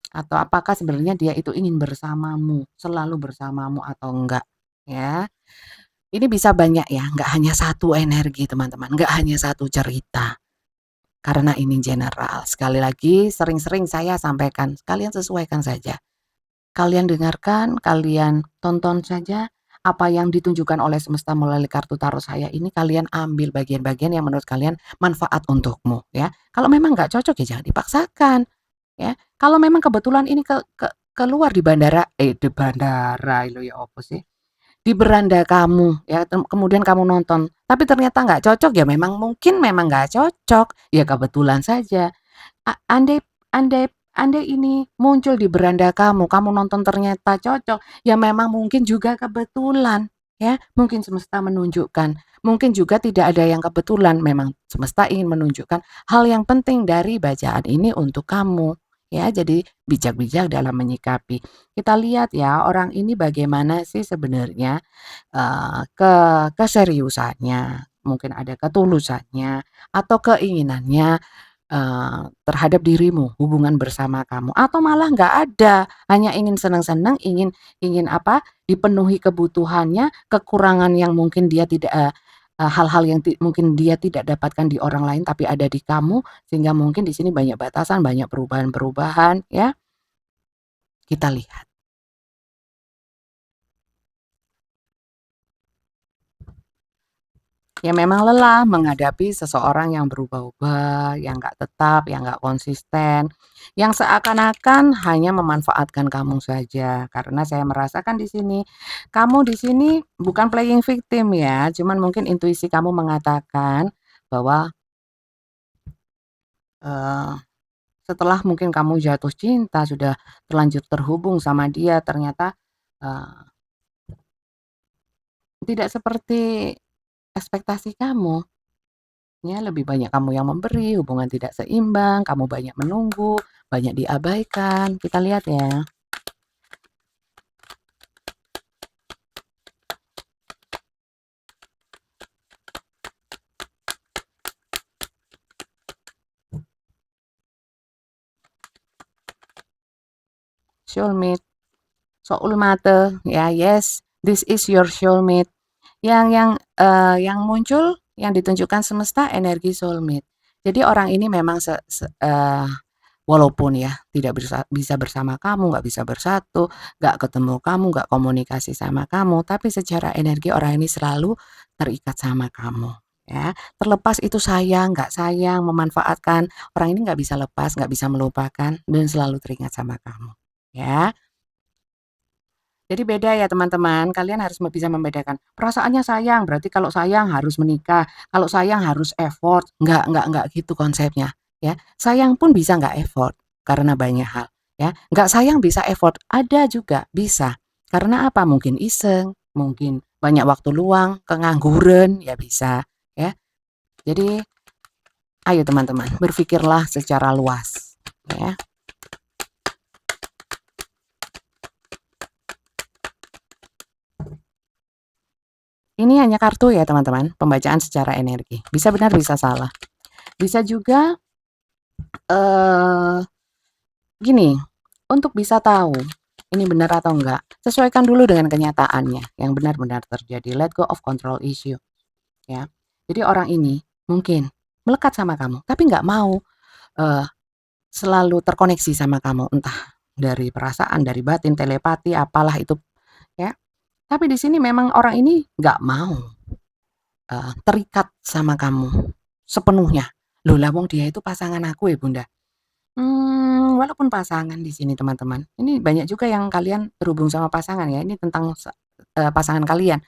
Atau apakah sebenarnya dia itu ingin bersamamu, selalu bersamamu atau enggak, ya. Ini bisa banyak ya, nggak hanya satu energi teman-teman, nggak hanya satu cerita. Karena ini general, sekali lagi sering-sering saya sampaikan, kalian sesuaikan saja. Kalian dengarkan, kalian tonton saja apa yang ditunjukkan oleh semesta melalui kartu tarot saya ini, kalian ambil bagian-bagian yang menurut kalian manfaat untukmu ya. Kalau memang nggak cocok ya jangan dipaksakan ya. Kalau memang kebetulan ini keluar di bandara lo ya opo sih? Di beranda kamu ya, kemudian kamu nonton, tapi ternyata nggak cocok ya memang nggak cocok, ya kebetulan saja. Andai andai andai ini muncul di beranda kamu, kamu nonton ternyata cocok, ya memang mungkin juga kebetulan, ya. Mungkin semesta menunjukkan, mungkin juga tidak ada yang kebetulan, memang semesta ingin menunjukkan hal yang penting dari bacaan ini untuk kamu, ya. Jadi bijak-bijak dalam menyikapi. Kita lihat ya, orang ini bagaimana sih sebenarnya, keseriusannya, mungkin ada ketulusannya, atau keinginannya terhadap dirimu, hubungan bersama kamu, atau malah nggak ada, hanya ingin senang-senang, ingin ingin apa, dipenuhi kebutuhannya, kekurangan yang mungkin dia tidak hal-hal yang mungkin dia tidak dapatkan di orang lain tapi ada di kamu, sehingga mungkin di sini banyak batasan, banyak perubahan-perubahan ya. Kita lihat. Ya memang lelah menghadapi seseorang yang berubah-ubah, yang nggak tetap, yang nggak konsisten, yang seakan-akan hanya memanfaatkan kamu saja. Karena saya merasakan di sini, kamu di sini bukan playing victim ya, cuman mungkin intuisi kamu mengatakan bahwa eh, setelah mungkin kamu jatuh cinta, sudah terlanjur terhubung sama dia, ternyata eh, tidak seperti ekspektasi kamu. Ya, lebih banyak kamu yang memberi, hubungan tidak seimbang, kamu banyak menunggu, banyak diabaikan. Kita lihat ya. Soulmate, soulmate, ya yes, this is your soulmate. Yang muncul, yang ditunjukkan semesta energi soulmate. Jadi orang ini memang walaupun ya tidak bisa bersama kamu, nggak bisa bersatu, nggak ketemu kamu, nggak komunikasi sama kamu, tapi secara energi orang ini selalu terikat sama kamu. Ya, terlepas itu sayang, nggak sayang, memanfaatkan, orang ini nggak bisa lepas, nggak bisa melupakan, dan selalu teringat sama kamu. Ya, jadi beda ya teman-teman, kalian harus bisa membedakan. Perasaannya sayang, berarti kalau sayang harus menikah, kalau sayang harus effort. Enggak gitu konsepnya. Ya, sayang pun bisa nggak effort karena banyak hal. Ya, nggak sayang bisa effort, ada juga bisa. Karena apa? Mungkin iseng, mungkin banyak waktu luang, kengangguran, ya bisa. Ya, jadi ayo teman-teman, berpikirlah secara luas. Ya. Ini hanya kartu ya teman-teman, pembacaan secara energi. Bisa benar, bisa salah. Bisa juga eh gini, untuk bisa tahu ini benar atau enggak, sesuaikan dulu dengan kenyataannya yang benar-benar terjadi. Let go of control issue, ya. Jadi orang ini mungkin melekat sama kamu, tapi nggak mau eh, selalu terkoneksi sama kamu, entah dari perasaan, dari batin, telepati, apalah itu, ya. Tapi di sini memang orang ini nggak mau terikat sama kamu sepenuhnya. Loh lah wong dia itu pasangan aku ya Bunda. Walaupun pasangan di sini teman-teman, ini banyak juga yang kalian terhubung sama pasangan ya, ini tentang pasangan kalian.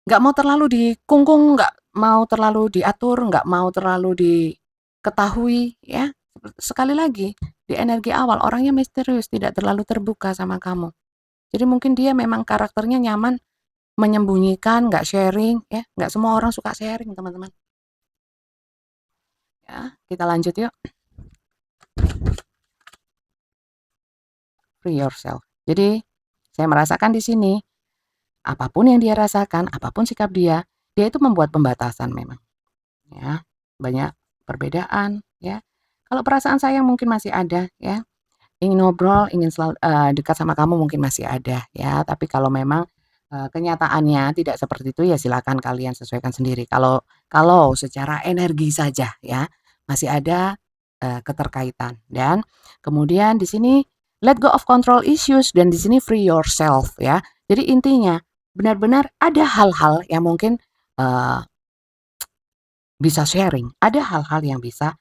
Nggak mau terlalu dikungkung, nggak mau terlalu diatur, nggak mau terlalu diketahui ya. Sekali lagi, di energi awal orangnya misterius, tidak terlalu terbuka sama kamu. Jadi mungkin dia memang karakternya nyaman menyembunyikan, nggak sharing ya. Nggak semua orang suka sharing teman-teman. Ya, kita lanjut yuk. Free yourself. Jadi saya merasakan di sini apapun yang dia rasakan, apapun sikap dia, dia itu membuat pembatasan memang. Ya, banyak perbedaan. Ya, kalau perasaan sayang mungkin masih ada. Ya, ingin ngobrol, ingin selalu dekat sama kamu mungkin masih ada. Ya, tapi kalau memang kenyataannya tidak seperti itu, ya silakan kalian sesuaikan sendiri. Kalau kalau secara energi saja, ya masih ada keterkaitan. Dan kemudian di sini let go of control issues dan di sini free yourself ya. Jadi intinya benar-benar ada hal-hal yang mungkin uh, bisa sharing, ada hal-hal yang bisa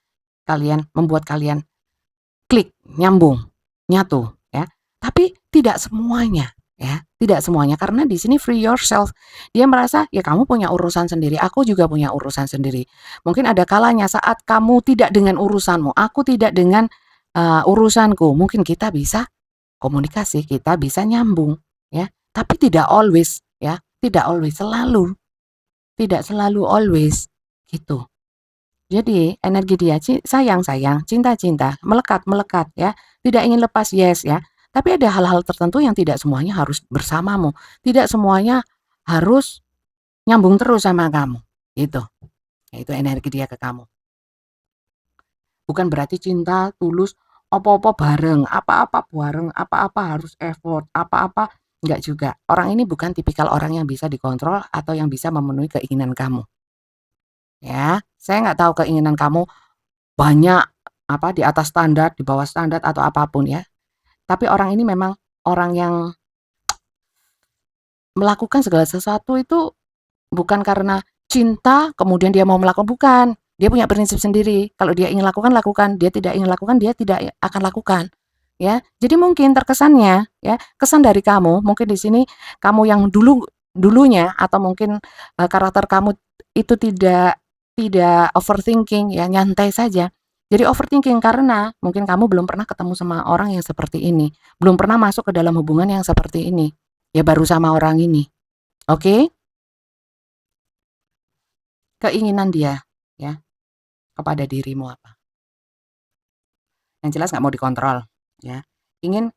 membuat kalian klik, nyambung, nyatu ya. Tapi tidak semuanya ya, tidak semuanya karena di sini free yourself. Dia merasa ya kamu punya urusan sendiri, aku juga punya urusan sendiri. Mungkin ada kalanya saat kamu tidak dengan urusanmu, aku tidak dengan urusanku, mungkin kita bisa komunikasi, kita bisa nyambung ya. Tapi tidak always ya, tidak always, selalu, tidak selalu always gitu. Jadi energi dia sayang-sayang, cinta-cinta, melekat-melekat ya, tidak ingin lepas yes ya. Tapi ada hal-hal tertentu yang tidak semuanya harus bersamamu, tidak semuanya harus nyambung terus sama kamu, gitu. Itu energi dia ke kamu. Bukan berarti cinta tulus, apa-apa bareng, apa-apa bareng, apa-apa harus effort, apa-apa enggak juga. Orang ini bukan tipikal orang yang bisa dikontrol atau yang bisa memenuhi keinginan kamu. Ya, saya nggak tahu keinginan kamu banyak apa di atas standar, di bawah standar atau apapun ya. Tapi orang ini memang orang yang melakukan segala sesuatu itu bukan karena cinta, kemudian dia mau melakukan, bukan. Dia punya prinsip sendiri. Kalau dia ingin lakukan, lakukan. Dia tidak ingin lakukan, dia tidak akan lakukan. Ya, jadi mungkin terkesannya, ya, kesan dari kamu, mungkin di sini kamu yang dulunya atau mungkin karakter kamu itu tidak overthinking, ya, nyantai saja. Jadi overthinking karena mungkin kamu belum pernah ketemu sama orang yang seperti ini, belum pernah masuk ke dalam hubungan yang seperti ini. Ya baru sama orang ini. Oke? Keinginan dia, ya, kepada dirimu apa? Yang jelas nggak mau dikontrol, ya. Ingin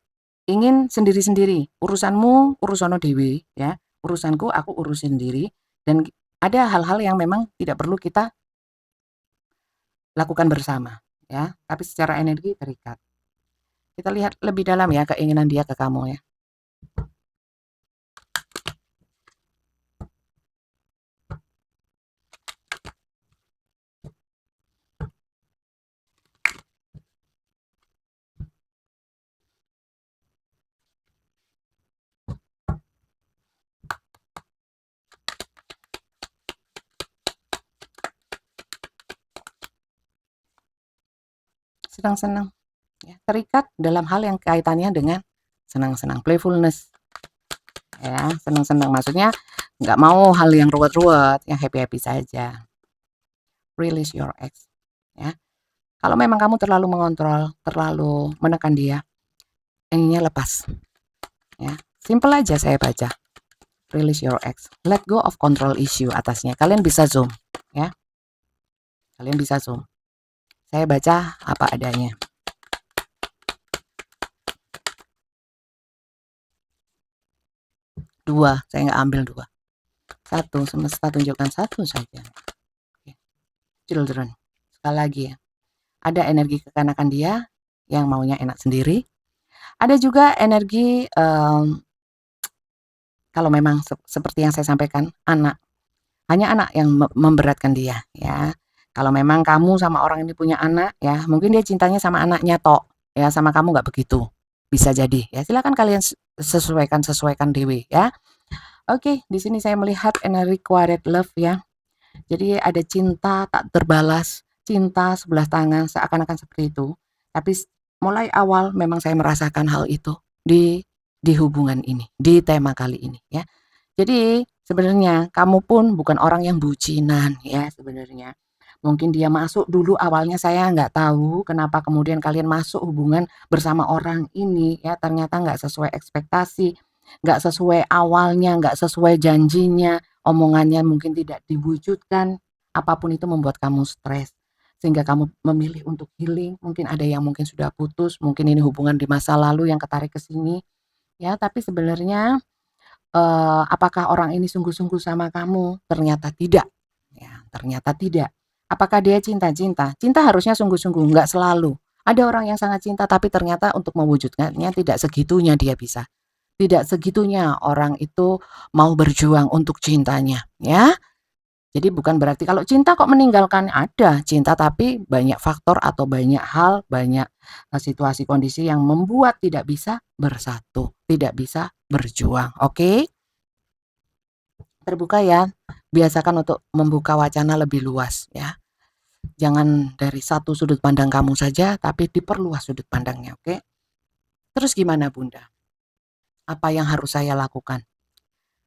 ingin sendiri-sendiri, urusanmu urusono dewe, ya. Urusanku aku urusin sendiri dan ada hal-hal yang memang tidak perlu kita lakukan bersama, ya. Tapi secara energi terikat. Kita lihat lebih dalam ya keinginan dia ke kamu ya. Senang-senang, ya. Terikat dalam hal yang kaitannya dengan senang-senang, playfulness. Ya, senang-senang maksudnya nggak mau hal yang ruwet-ruwet, yang happy-happy saja. Release your ex, ya. Kalau memang kamu terlalu mengontrol, terlalu menekan dia, inginnya lepas, ya. Simple aja saya baca. Release your ex. Let go of control issue atasnya. Kalian bisa zoom, ya. Kalian bisa zoom. Saya baca apa adanya. Dua, saya nggak ambil dua. Satu, semesta tunjukkan satu saja. Children. Sekali lagi ya. Ada energi kekanakan dia yang maunya enak sendiri. Ada juga energi kalau memang seperti yang saya sampaikan, anak. Hanya anak yang memberatkan dia, ya. Kalau memang kamu sama orang ini punya anak, ya, mungkin dia cintanya sama anaknya tok, ya, sama kamu nggak begitu. Bisa jadi, ya. Silakan kalian sesuaikan dewe, ya. Oke, di sini saya melihat energi quiet love, ya. Jadi ada cinta tak terbalas, cinta sebelah tangan, seakan-akan seperti itu. Tapi mulai awal memang saya merasakan hal itu di hubungan ini, di tema kali ini, ya. Jadi sebenarnya kamu pun bukan orang yang bucinan, ya, sebenarnya. Mungkin dia masuk dulu awalnya saya nggak tahu kenapa kemudian kalian masuk hubungan bersama orang ini, ya, ternyata nggak sesuai ekspektasi, nggak sesuai awalnya, nggak sesuai janjinya, omongannya mungkin tidak diwujudkan, apapun itu membuat kamu stres. Sehingga kamu memilih untuk healing, mungkin ada yang mungkin sudah putus, mungkin ini hubungan di masa lalu yang ketarik ke sini, ya, tapi sebenarnya apakah orang ini sungguh-sungguh sama kamu? Ternyata tidak, ya, ternyata tidak. Apakah dia cinta? Cinta. Cinta harusnya sungguh-sungguh, nggak selalu. Ada orang yang sangat cinta tapi ternyata untuk mewujudkannya tidak segitunya dia bisa. Tidak segitunya orang itu mau berjuang untuk cintanya, ya. Jadi bukan berarti kalau cinta kok meninggalkan, ada cinta tapi banyak faktor atau banyak hal, banyak situasi kondisi yang membuat tidak bisa bersatu, tidak bisa berjuang. Oke? Terbuka ya. Biasakan untuk membuka wacana lebih luas ya. Jangan dari satu sudut pandang kamu saja tapi diperluas sudut pandangnya, oke? Terus gimana Bunda? Apa yang harus saya lakukan?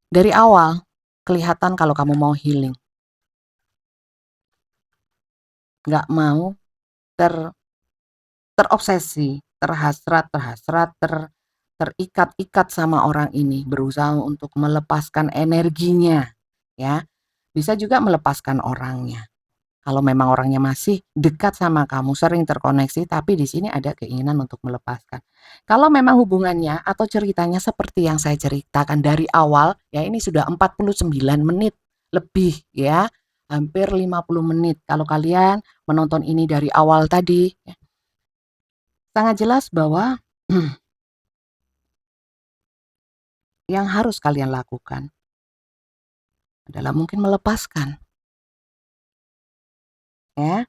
Dari awal kelihatan kalau kamu mau healing. Nggak mau ter terobsesi, terikat-ikat sama orang ini, berusaha untuk melepaskan energinya, ya. Bisa juga melepaskan orangnya. Kalau memang orangnya masih dekat sama kamu, sering terkoneksi, tapi di sini ada keinginan untuk melepaskan. Kalau memang hubungannya atau ceritanya seperti yang saya ceritakan dari awal, ya ini sudah 49 menit lebih ya, hampir 50 menit. Kalau kalian menonton ini dari awal tadi, ya, sangat jelas bahwa yang harus kalian lakukan adalah mungkin melepaskan, ya.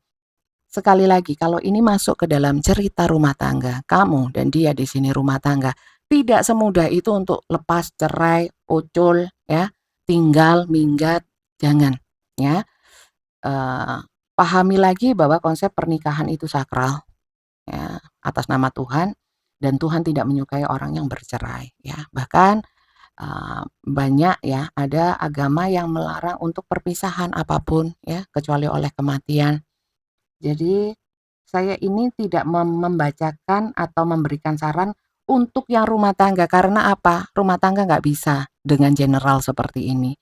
sekali lagi, kalau ini masuk ke dalam cerita rumah tangga, kamu dan dia di sini rumah tangga, tidak semudah itu untuk lepas, cerai, ucul, ya, tinggal, minggat, jangan, ya. Eh, Pahami lagi bahwa konsep pernikahan itu sakral, ya, atas nama Tuhan, dan Tuhan tidak menyukai orang yang bercerai, ya. Bahkan banyak ya, ada agama yang melarang untuk perpisahan apapun, ya, kecuali oleh kematian. Jadi saya ini tidak membacakan atau memberikan saran untuk yang rumah tangga, karena apa? Rumah tangga nggak bisa dengan general seperti ini.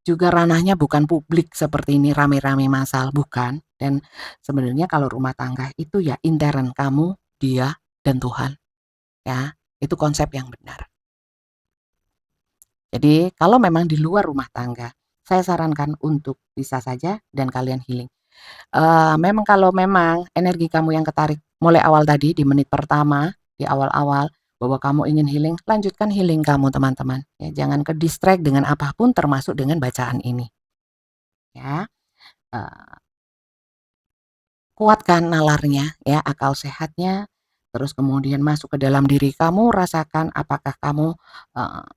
Juga ranahnya bukan publik seperti ini, rame-rame masal, bukan. Dan sebenarnya kalau rumah tangga itu ya intern kamu, dia, dan Tuhan. Ya, itu konsep yang benar. Jadi kalau memang di luar rumah tangga, saya sarankan untuk bisa saja dan kalian healing. Memang kalau memang energi kamu yang ketarik mulai awal tadi di menit pertama, di awal-awal bahwa kamu ingin healing, lanjutkan healing kamu teman-teman. Ya, jangan ke distract dengan apapun termasuk dengan bacaan ini. Ya, uh, kuatkan nalarnya, ya, akal sehatnya, terus kemudian masuk ke dalam diri kamu, rasakan apakah kamu uh,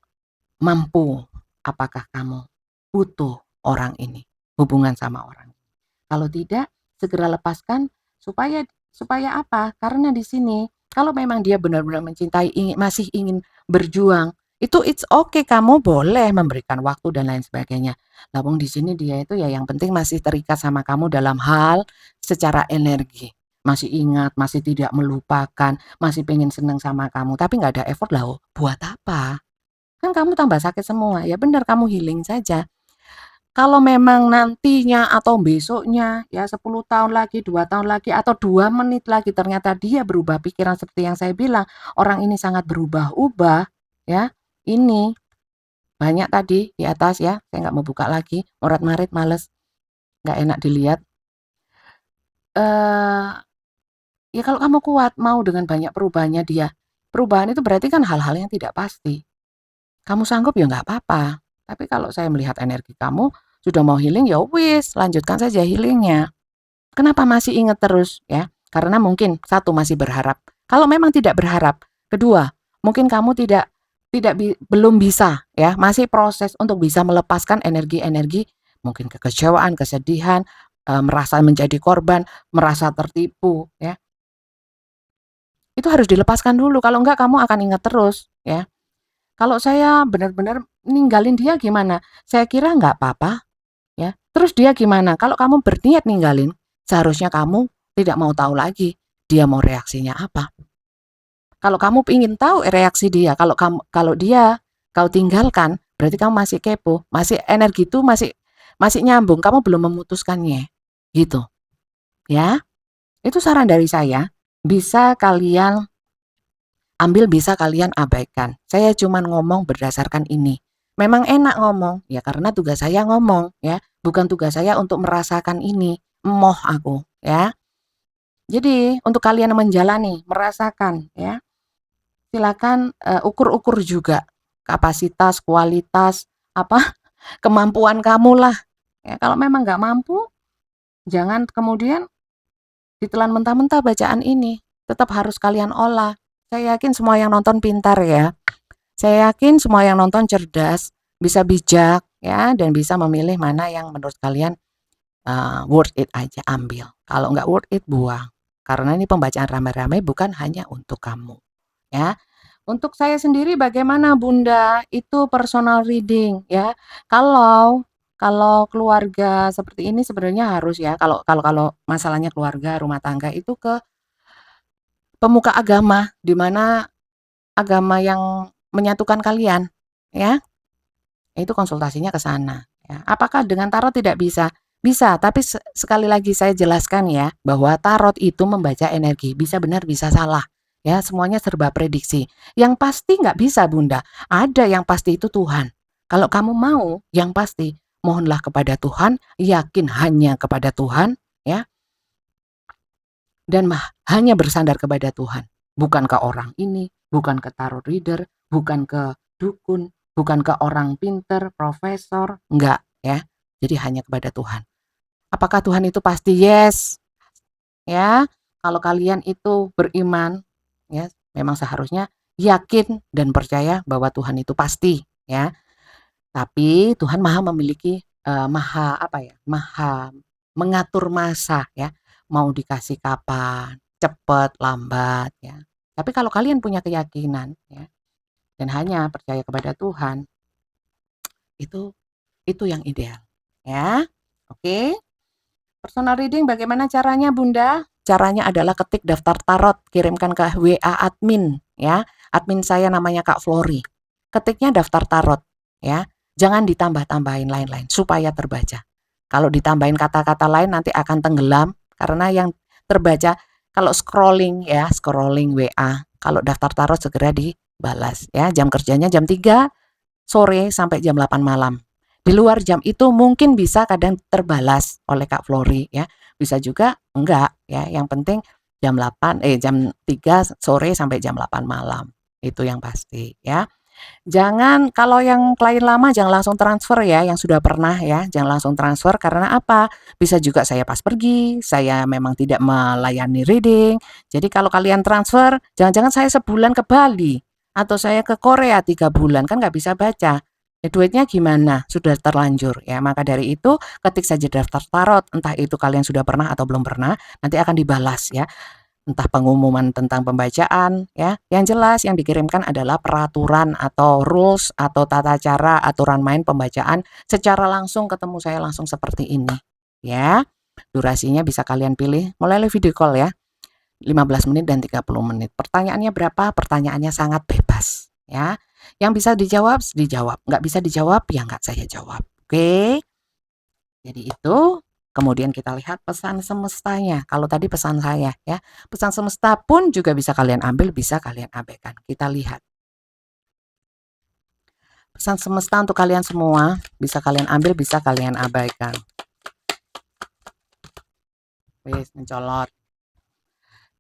mampu, apakah kamu butuh orang ini, hubungan sama orang. Kalau tidak, segera lepaskan supaya supaya apa? Karena di sini kalau memang dia benar-benar mencintai, masih ingin berjuang, itu it's okay, kamu boleh memberikan waktu dan lain sebagainya. Namun di sini dia itu ya yang penting masih terikat sama kamu dalam hal secara energi. Masih ingat, masih tidak melupakan, masih pengen seneng sama kamu, tapi nggak ada effort lah. Buat apa? Kan kamu tambah sakit semua. Ya benar, kamu healing saja. Kalau memang nantinya atau besoknya, ya 10 tahun lagi, 2 tahun lagi, atau 2 menit lagi ternyata dia berubah pikiran seperti yang saya bilang, orang ini sangat berubah-ubah, ya. Ini banyak tadi di atas ya, saya nggak mau buka lagi, morat-marit males, nggak enak dilihat. Eh, ya kalau kamu kuat mau dengan banyak perubahannya dia, perubahan itu berarti kan hal-hal yang tidak pasti. Kamu sanggup ya nggak apa-apa. Tapi kalau saya melihat energi kamu sudah mau healing, ya wis, lanjutkan saja healingnya. Kenapa masih ingat terus ya? Karena mungkin satu masih berharap. Kalau memang tidak berharap, kedua, mungkin kamu belum bisa ya, masih proses untuk bisa melepaskan energi-energi mungkin kekecewaan, kesedihan, merasa menjadi korban, merasa tertipu ya. Itu harus dilepaskan dulu, kalau enggak kamu akan ingat terus ya. Kalau saya benar-benar ninggalin dia gimana? Saya kira nggak apa-apa ya. Terus dia gimana? Kalau kamu berniat ninggalin, seharusnya kamu tidak mau tahu lagi dia mau reaksinya apa. Kalau kamu ingin tahu reaksi dia, kalau dia kau tinggalkan, berarti kamu masih kepo, masih energi itu masih nyambung, kamu belum memutuskannya. Gitu. Ya. Itu saran dari saya. Bisa kalian ambil, bisa kalian abaikan. Saya cuma ngomong berdasarkan ini. Memang enak ngomong, ya karena tugas saya ngomong, ya. Bukan tugas saya untuk merasakan ini. Emoh aku, ya. Jadi untuk kalian yang menjalani, merasakan, ya. Silakan ukur-ukur juga kapasitas, kualitas, apa kemampuan kamu lah. Ya, kalau memang nggak mampu, jangan kemudian ditelan mentah-mentah bacaan ini. Tetap harus kalian olah. Saya yakin semua yang nonton pintar ya. Saya yakin semua yang nonton cerdas, bisa bijak ya, dan bisa memilih mana yang menurut kalian worth it aja ambil. Kalau nggak worth it buang. Karena ini pembacaan rame-rame bukan hanya untuk kamu. Ya. Untuk saya sendiri bagaimana Bunda? Itu personal reading ya. Kalau kalau keluarga seperti ini sebenarnya harus ya, kalau kalau kalau masalahnya keluarga, rumah tangga itu ke pemuka agama, di mana agama yang menyatukan kalian ya. Itu konsultasinya ke sana ya. Apakah dengan tarot tidak bisa? Bisa, tapi sekali lagi saya jelaskan ya, bahwa tarot itu membaca energi, bisa benar bisa salah. Ya, semuanya serba prediksi. Yang pasti nggak bisa Bunda, ada yang pasti itu Tuhan. Kalau kamu mau yang pasti, mohonlah kepada Tuhan, yakin hanya kepada Tuhan, ya, dan hanya bersandar kepada Tuhan. Bukan ke orang ini, bukan ke tarot reader, bukan ke dukun, bukan ke orang pinter, profesor, enggak ya. Jadi hanya kepada Tuhan. Apakah Tuhan itu pasti yes? ya. Kalau kalian itu beriman, ya, memang seharusnya yakin dan percaya bahwa Tuhan itu pasti, ya. Tapi Tuhan Maha memiliki, maha apa ya, maha mengatur masa ya, mau dikasih kapan, cepat, lambat ya. Tapi kalau kalian punya keyakinan ya, dan hanya percaya kepada Tuhan, itu yang ideal ya. Oke. Personal reading bagaimana caranya Bunda? Caranya adalah ketik daftar tarot, kirimkan ke WA admin ya. Admin saya namanya Kak Flori. Ketiknya daftar tarot ya. Jangan ditambah-tambahin lain-lain supaya terbaca. Kalau ditambahin kata-kata lain nanti akan tenggelam karena yang terbaca kalau scrolling ya, scrolling WA. Kalau daftar tarot segera dibalas ya. Jam kerjanya jam 3 sore sampai jam 8 malam. Di luar jam itu mungkin bisa kadang terbalas oleh Kak Flori ya. Bisa juga enggak ya. Yang penting jam 3 sore sampai jam 8 malam. Itu yang pasti ya. Jangan kalau yang klien lama jangan langsung transfer ya, yang sudah pernah ya, jangan langsung transfer karena apa? Bisa juga saya pas pergi, saya memang tidak melayani reading. Jadi kalau kalian transfer, jangan-jangan saya sebulan ke Bali atau saya ke Korea 3 bulan kan nggak bisa baca. Ya, duitnya gimana? Sudah terlanjur ya. Maka dari itu ketik saja daftar tarot, entah itu kalian sudah pernah atau belum pernah, nanti akan dibalas ya entah pengumuman tentang pembacaan ya. Yang jelas yang dikirimkan adalah peraturan atau rules atau tata cara aturan main pembacaan secara langsung ketemu saya langsung seperti ini ya. Durasinya bisa kalian pilih melalui video call ya. 15 menit dan 30 menit. Pertanyaannya berapa? Pertanyaannya sangat bebas ya. Yang bisa dijawab, nggak bisa dijawab ya nggak saya jawab. Oke. Jadi itu, kemudian kita lihat pesan semestanya. Kalau tadi pesan saya ya, pesan semesta pun juga bisa kalian ambil, bisa kalian abaikan. Kita lihat. Pesan semesta untuk kalian semua, bisa kalian ambil, bisa kalian abaikan. Wis, mencolot.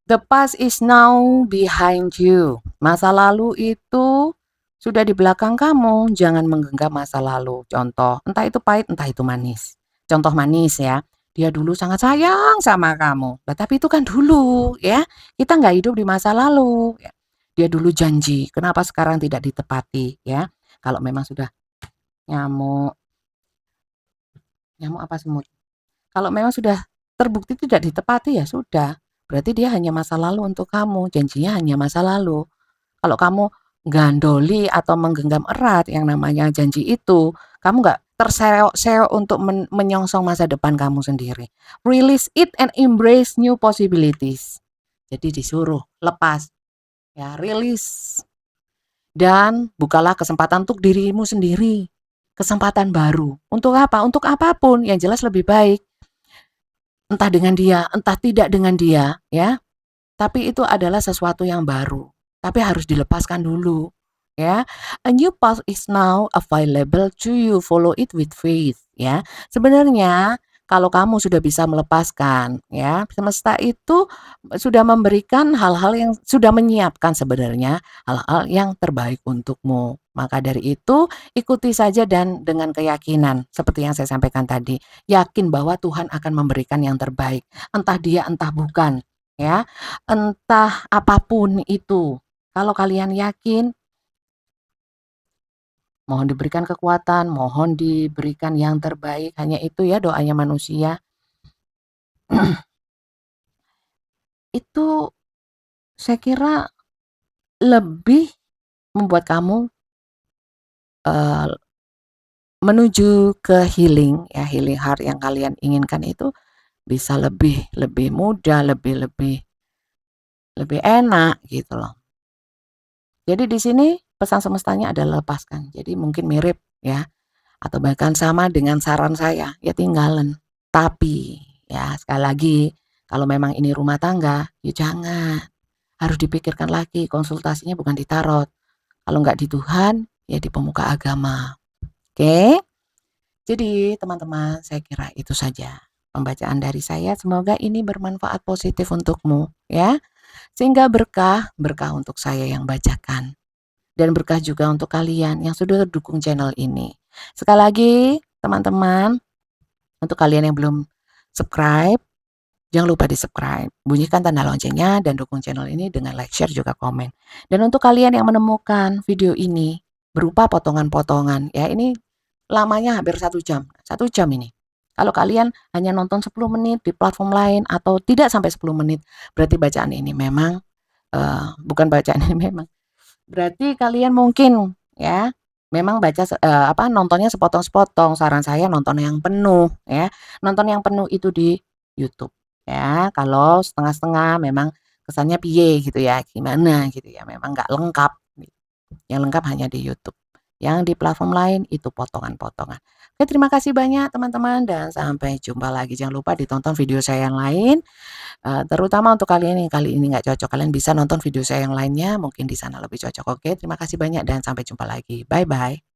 The past is now behind you. Masa lalu itu sudah di belakang kamu. Jangan menggenggam masa lalu. Contoh, entah itu pahit, entah itu manis. Contoh manis ya. Dia dulu sangat sayang sama kamu. Nah, tapi itu kan dulu ya. Kita nggak hidup di masa lalu. Ya. Dia dulu janji. Kenapa sekarang tidak ditepati ya? Kalau memang sudah nyamuk, nyamuk apa semut? Kalau memang sudah terbukti tidak ditepati ya sudah. Berarti dia hanya masa lalu untuk kamu. Janjinya hanya masa lalu. Kalau kamu gandoli atau menggenggam erat yang namanya janji itu, kamu nggak terseok-seok untuk menyongsong masa depan kamu sendiri. Release it and embrace new possibilities. Jadi disuruh lepas, ya release dan bukalah kesempatan untuk dirimu sendiri. Kesempatan baru. Untuk apa? Untuk apapun yang jelas lebih baik. Entah dengan dia, entah tidak dengan dia, ya. Tapi itu adalah sesuatu yang baru, tapi harus dilepaskan dulu, ya. A new path is now available to you, follow it with faith, ya. Sebenarnya kalau kamu sudah bisa melepaskan, ya, semesta itu sudah memberikan hal-hal yang sudah menyiapkan sebenarnya hal-hal yang terbaik untukmu. Maka dari itu, ikuti saja dan dengan keyakinan seperti yang saya sampaikan tadi, yakin bahwa Tuhan akan memberikan yang terbaik, entah dia entah bukan, ya. Entah apapun itu, kalau kalian yakin, mohon diberikan kekuatan, mohon diberikan yang terbaik, hanya itu ya doanya manusia. Itu saya kira lebih membuat kamu menuju ke healing ya, healing heart yang kalian inginkan itu bisa lebih lebih mudah, lebih lebih lebih enak gitu loh. Jadi di sini pesan semestanya adalah lepaskan. Jadi mungkin mirip ya atau bahkan sama dengan saran saya, ya tinggalin. Tapi ya sekali lagi kalau memang ini rumah tangga, ya jangan. Harus dipikirkan lagi, konsultasinya bukan di tarot. Kalau nggak di Tuhan, ya di pemuka agama. Oke? Jadi teman-teman, saya kira itu saja pembacaan dari saya. Semoga ini bermanfaat positif untukmu, ya. Sehingga berkah, berkah untuk saya yang bacakan. Dan berkah juga untuk kalian yang sudah dukung channel ini. Sekali lagi, teman-teman, untuk kalian yang belum subscribe, Jangan lupa di-subscribe, bunyikan tanda loncengnya, dan dukung channel ini dengan like, share, juga komen. Dan untuk kalian yang menemukan video ini berupa potongan-potongan, ya ini lamanya hampir 1 jam, 1 jam ini. Kalau kalian hanya nonton 10 menit di platform lain atau tidak sampai 10 menit, berarti bacaan ini memang bukan bacaan ini memang. Berarti kalian mungkin ya memang nontonnya sepotong-sepotong. Saran saya nonton yang penuh ya. Nonton yang penuh itu di YouTube ya. Kalau setengah-setengah memang kesannya piye gitu ya, gimana gitu ya. Memang nggak lengkap. Yang lengkap hanya di YouTube. Yang di platform lain itu potongan-potongan. Oke, terima kasih banyak teman-teman dan sampai jumpa lagi. Jangan lupa ditonton video saya yang lain. Terutama untuk kalian yang kali ini nggak cocok, kalian bisa nonton video saya yang lainnya, mungkin di sana lebih cocok. Oke, terima kasih banyak dan sampai jumpa lagi. Bye-bye.